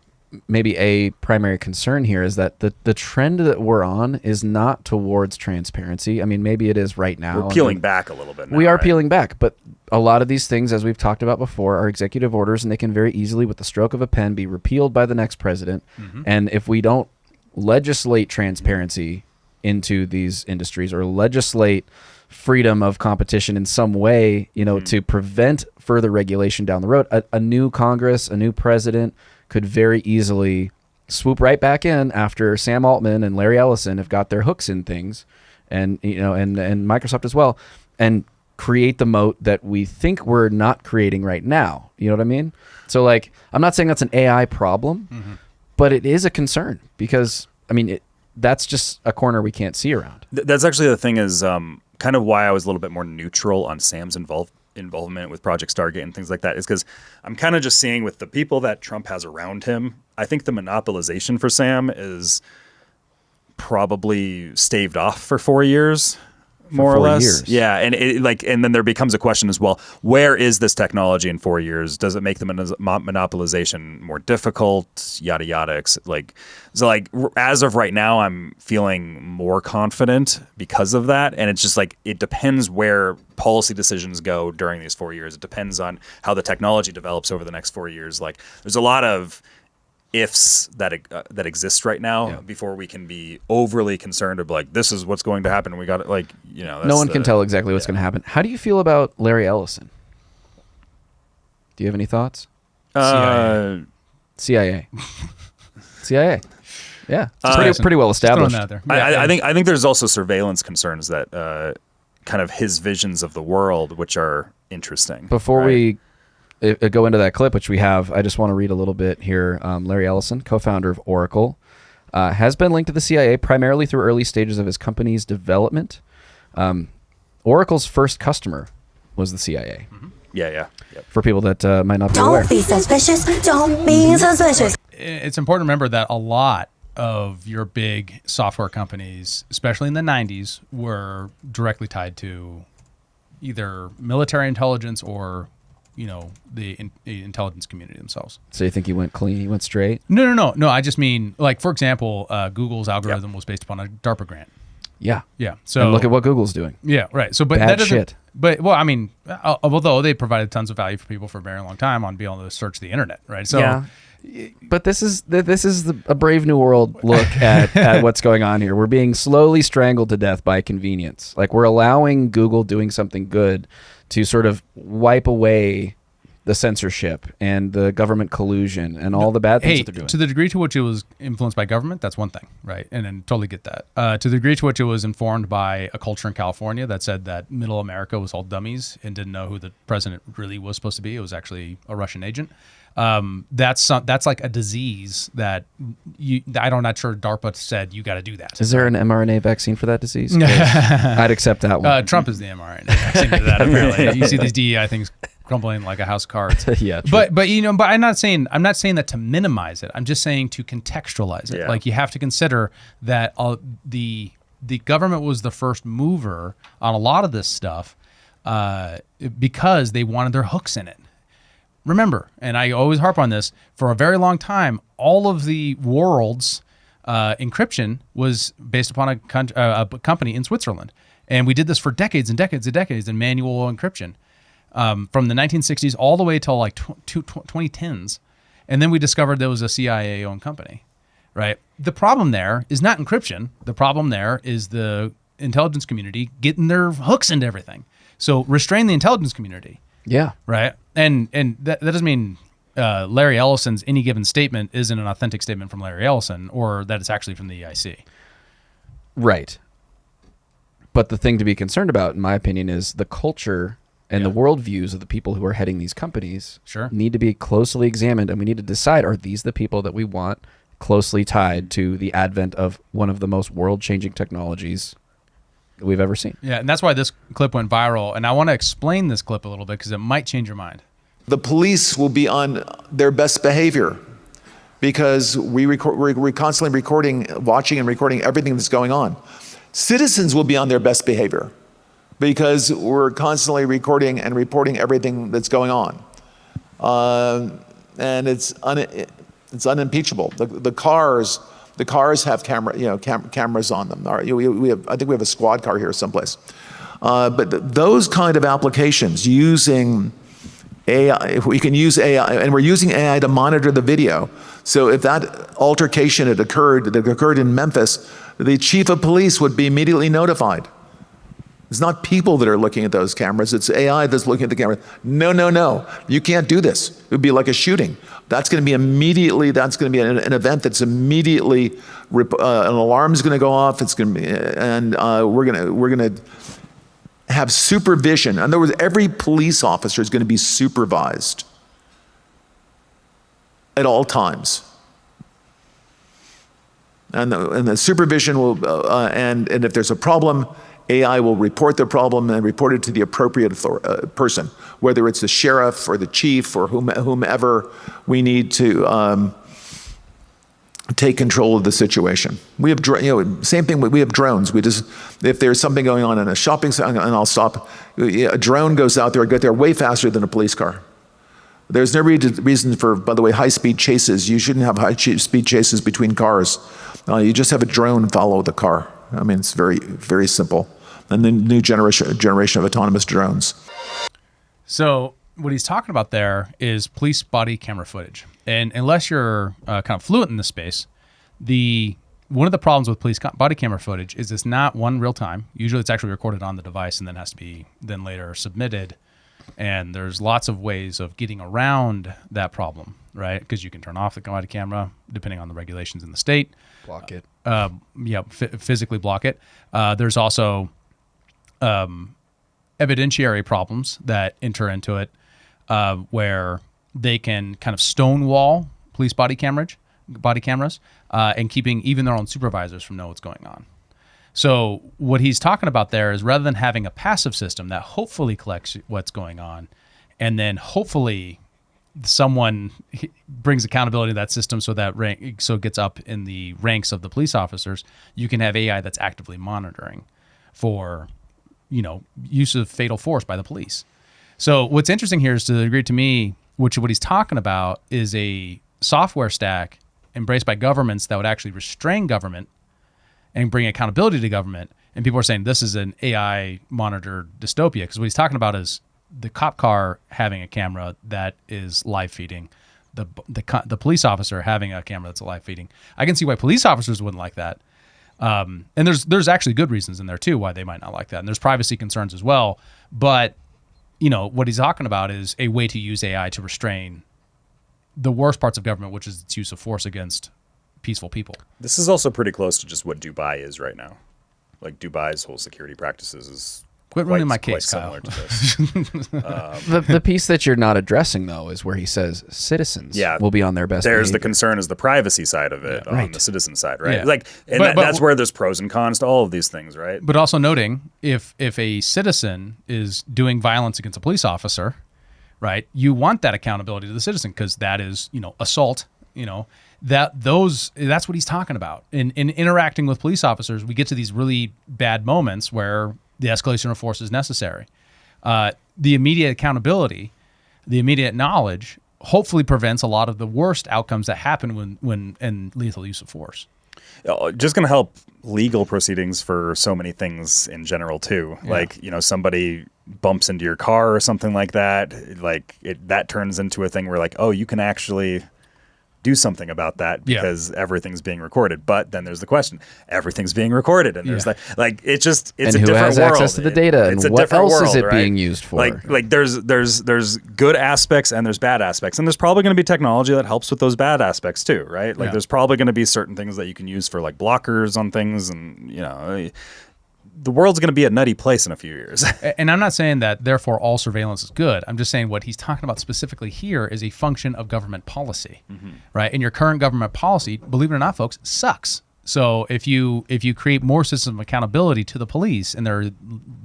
maybe a primary concern here is that the trend that we're on is not towards transparency. I mean, maybe it is right now. We're peeling back a little bit now, we are right? peeling back, but a lot of these things, as we've talked about before, are executive orders, and they can very easily, with the stroke of a pen, be repealed by the next president. And if we don't legislate transparency into these industries or legislate freedom of competition in some way, to prevent further regulation down the road, a new Congress, a new president could very easily swoop right back in after Sam Altman and Larry Ellison have got their hooks in things, and and Microsoft as well, and create the moat that we think we're not creating right now. You know what I mean? So like, I'm not saying that's an AI problem, but it is a concern because that's just a corner we can't see around. That's actually the thing is kind of why I was a little bit more neutral on Sam's involvement with Project Stargate and things like that, is because I'm kind of just seeing with the people that Trump has around him, I think the monopolization for Sam is probably staved off for 4 years. More or less. Years. Yeah. And and then there becomes a question as well, where is this technology in 4 years? Does it make the monopolization more difficult? Yada, yada. As of right now, I'm feeling more confident because of that. And it's just like, it depends where policy decisions go during these 4 years. It depends on how the technology develops over the next 4 years. Like, there's a lot of ifs that exist right now before we can be overly concerned of like, this is what's going to happen. We got it. Like, no one can tell exactly what's going to happen. How do you feel about Larry Ellison? Do you have any thoughts? CIA. CIA. Yeah. It's pretty well established. Out there. I think there's also surveillance concerns that kind of his visions of the world, which are interesting. Before we go into that clip, which we have, I just want to read a little bit here. Larry Ellison, co-founder of Oracle, has been linked to the CIA primarily through early stages of his company's development. Oracle's first customer was the CIA. Yeah. Yep. For people that might not be aware. Don't be suspicious. Don't be suspicious. It's important to remember that a lot of your big software companies, especially in the 90s, were directly tied to either military intelligence or the intelligence community themselves. So you think he went clean? He went straight? No. I just mean, like, for example, Google's algorithm was based upon a DARPA grant. Yeah. So and look at what Google's doing. Yeah, right. So, but Bad that doesn't. shit. But although they provided tons of value for people for a very long time on being able to search the internet, right? So, yeah. But this is a brave new world look at what's going on here. We're being slowly strangled to death by convenience. Like, we're allowing Google doing something good to sort of wipe away the censorship and the government collusion and all the bad things that they're doing. To the degree to which it was influenced by government, that's one thing, right? And totally get that. To the degree to which it was informed by a culture in California that said that middle America was all dummies and didn't know who the president really was supposed to be. It was actually a Russian agent. That's like a disease that I'm not sure DARPA said you got to do that. Is there an mRNA vaccine for that disease? I'd accept that one. Trump is the mRNA vaccine to that. Apparently, you see these DEI things crumbling like a house of cards. Yeah, true. But I'm not saying that to minimize it. I'm just saying to contextualize it. Yeah. Like, you have to consider that the government was the first mover on a lot of this stuff because they wanted their hooks in it. Remember, and I always harp on this, for a very long time, all of the world's encryption was based upon a company in Switzerland. And we did this for decades and decades and decades in manual encryption from the 1960s all the way till like 2010s. And then we discovered there was a CIA-owned company, right? The problem there is not encryption. The problem there is the intelligence community getting their hooks into everything. So restrain the intelligence community. Yeah. Right. And that doesn't mean Larry Ellison's any given statement isn't an authentic statement from Larry Ellison or that it's actually from the EIC. Right. But the thing to be concerned about, in my opinion, is the culture and the worldviews of the people who are heading these companies need to be closely examined, and we need to decide, are these the people that we want closely tied to the advent of one of the most world-changing technologies we've ever seen. Yeah, and that's why this clip went viral. And I want to explain this clip a little bit because it might change your mind. The police will be on their best behavior because we're constantly recording, watching and recording everything that's going on. Citizens will be on their best behavior because we're constantly recording and reporting everything that's going on. And It's unimpeachable. The cars have cameras on them. All right, I think we have a squad car here someplace. But those kind of applications using AI, if we can use AI, and we're using AI to monitor the video. So if that altercation that occurred in Memphis, the chief of police would be immediately notified. It's not people that are looking at those cameras, it's AI that's looking at the camera. No, you can't do this. It would be like a shooting. That's going to be an event that's immediately, an alarm is going to go off, it's going to be, and we're going to have supervision. In other words, every police officer is going to be supervised at all times. And the supervision will, and if there's a problem, AI will report the problem and report it to the appropriate person, whether it's the sheriff or the chief or whomever we need to take control of the situation. We have, same thing. We have drones. If there's something going on in a shopping center, and I'll stop. A drone goes out there, get there way faster than a police car. There's no reason for, by the way, high-speed chases. You shouldn't have high-speed chases between cars. You just have a drone follow the car. I mean, it's very, very simple. And the new generation of autonomous drones. So what he's talking about there is police body camera footage. And unless you're kind of fluent in this space, one of the problems with police body camera footage is it's not one real time. Usually it's actually recorded on the device and then has to be then later submitted. And there's lots of ways of getting around that problem, right? Because you can turn off the body camera depending on the regulations in the state. Block it. Physically block it. There's also evidentiary problems that enter into it, where they can kind of stonewall police body cameras, and keeping even their own supervisors from knowing what's going on. So what he's talking about there is rather than having a passive system that hopefully collects what's going on, and then hopefully someone brings accountability to that system so it gets up in the ranks of the police officers, you can have AI that's actively monitoring for, use of fatal force by the police. So what's interesting here is, to the degree to me, what he's talking about is a software stack embraced by governments that would actually restrain government and bring accountability to government. And people are saying this is an AI monitored dystopia, because what he's talking about is the cop car having a camera that is live feeding, the police officer having a camera that's live feeding. I can see why police officers wouldn't like that. And there's actually good reasons in there too why they might not like that. And there's privacy concerns as well. But what he's talking about is a way to use AI to restrain the worst parts of government, which is its use of force against peaceful people. This is also pretty close to just what Dubai is right now. Like Dubai's whole security practices is quite ruining my case, similar Kyle. to this. The piece that you're not addressing, though, is where he says citizens will be on their best There's behavior. the concern is the privacy side of it on the citizen side, right? Yeah. That's where there's pros and cons to all of these things, right? But also noting, if a citizen is doing violence against a police officer, right, you want that accountability to the citizen, because that is, assault, that's what he's talking about. In interacting with police officers, we get to these really bad moments where the escalation of force is necessary. The immediate accountability, the immediate knowledge, hopefully prevents a lot of the worst outcomes that happen when in lethal use of force. Just going to help legal proceedings for so many things in general too. Yeah. Like, somebody bumps into your car or something like that. That turns into a thing where you can actually do something about that because everything's being recorded. But then there's the question: everything's being recorded, and there's it's and a different who has world. Access to the data, it's and a what different else world, is it right? being used for? There's good aspects and there's bad aspects, and there's probably going to be technology that helps with those bad aspects too, right? There's probably going to be certain things that you can use for blockers on things, and the world's going to be a nutty place in a few years. And I'm not saying that therefore all surveillance is good. I'm just saying what he's talking about specifically here is a function of government policy, right? And your current government policy, believe it or not, folks, sucks. So if you create more system of accountability to the police and their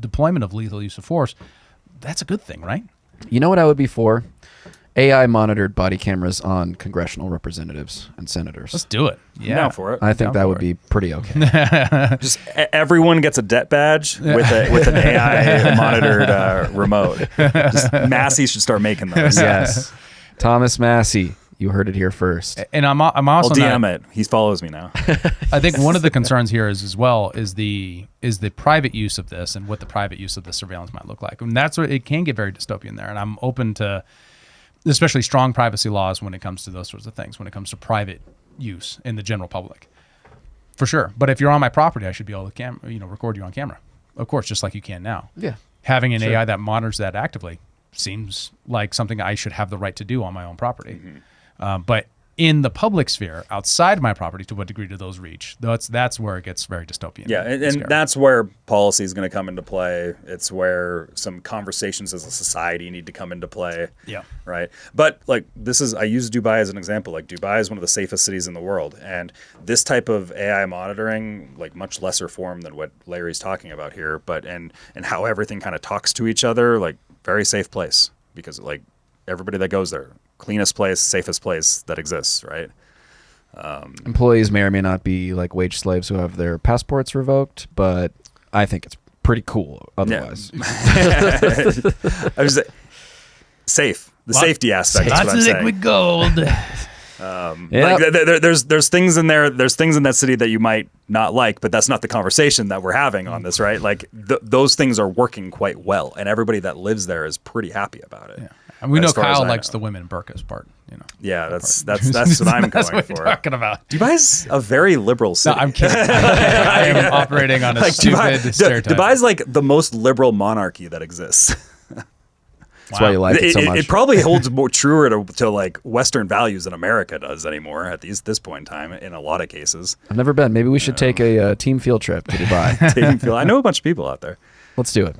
deployment of lethal use of force, that's a good thing, right? You know what I would be for? AI monitored body cameras on congressional representatives and senators. Let's do it. Yeah, down for it. I think that would be pretty okay. Just everyone gets a debt badge with an AI monitored remote. Just Massey should start making those. Yes, Thomas Massey. You heard it here first. And I'm also I'll DM it. He follows me now. I think one of the concerns here is the private use of this and what the private use of the surveillance might look like. And that's where it can get very dystopian there. And I'm open to especially strong privacy laws when it comes to those sorts of things, when it comes to private use in the general public. For sure. But if you're on my property, I should be able to record you on camera. Of course, just like you can now. Yeah. Having an AI that monitors that actively seems like something I should have the right to do on my own property. But in the public sphere, outside my property, to what degree do those reach? That's where it gets very dystopian. Yeah, and that's where policy is going to come into play. It's where some conversations as a society need to come into play. Yeah. Right. But like I use Dubai as an example. Like Dubai is one of the safest cities in the world, and this type of AI monitoring, like much lesser form than what Larry's talking about here, but and how everything kind of talks to each other, like very safe place because like everybody that goes there. Cleanest place, safest place that exists, right? Employees may or may not be like wage slaves who have their passports revoked, but I think it's pretty cool otherwise. Yeah. I was safe. The safety aspect. Lots of liquid gold. Like there's things in there. There's things in that city that you might not like, but that's not the conversation that we're having on this, right? Like those things are working quite well, and everybody that lives there is pretty happy about it. Yeah. And we know Kyle likes the women in burqas part. Yeah, that's what I'm that's going what for. You're talking about. Dubai's a very liberal city. No, I'm kidding. I am operating on a stupid stereotype. Dubai's like the most liberal monarchy that exists. That's why you like it so much. It probably holds more truer to like Western values than America does anymore at this point in time in a lot of cases. I've never been. Maybe we should take a team field trip to Dubai. I know a bunch of people out there. Let's do it.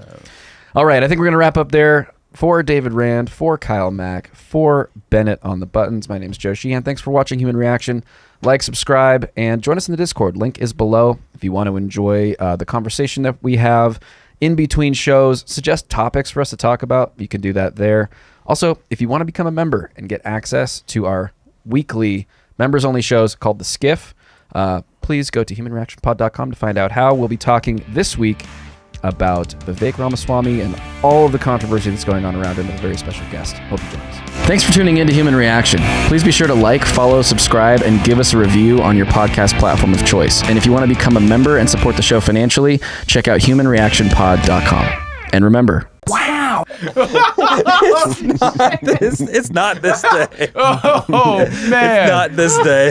All right, I think we're going to wrap up there. For David Rand, for Kyle Mack, for Bennett on the buttons, my name's Joe Sheehan. Thanks for watching Human Reaction. Like, subscribe, and join us in the Discord. Link is below. If you want to enjoy the conversation that we have in between shows, suggest topics for us to talk about, you can do that there. Also, if you want to become a member and get access to our weekly members-only shows called The Skiff, please go to humanreactionpod.com to find out how. We'll be talking this week about Vivek Ramaswamy and all of the controversy that's going on around him with a very special guest. Hope you join us. Thanks for tuning in to Human Reaction. Please be sure to like, follow, subscribe, and give us a review on your podcast platform of choice. And if you want to become a member and support the show financially, check out humanreactionpod.com. And remember, Wow! It's not this day. Oh, man. It's not this day.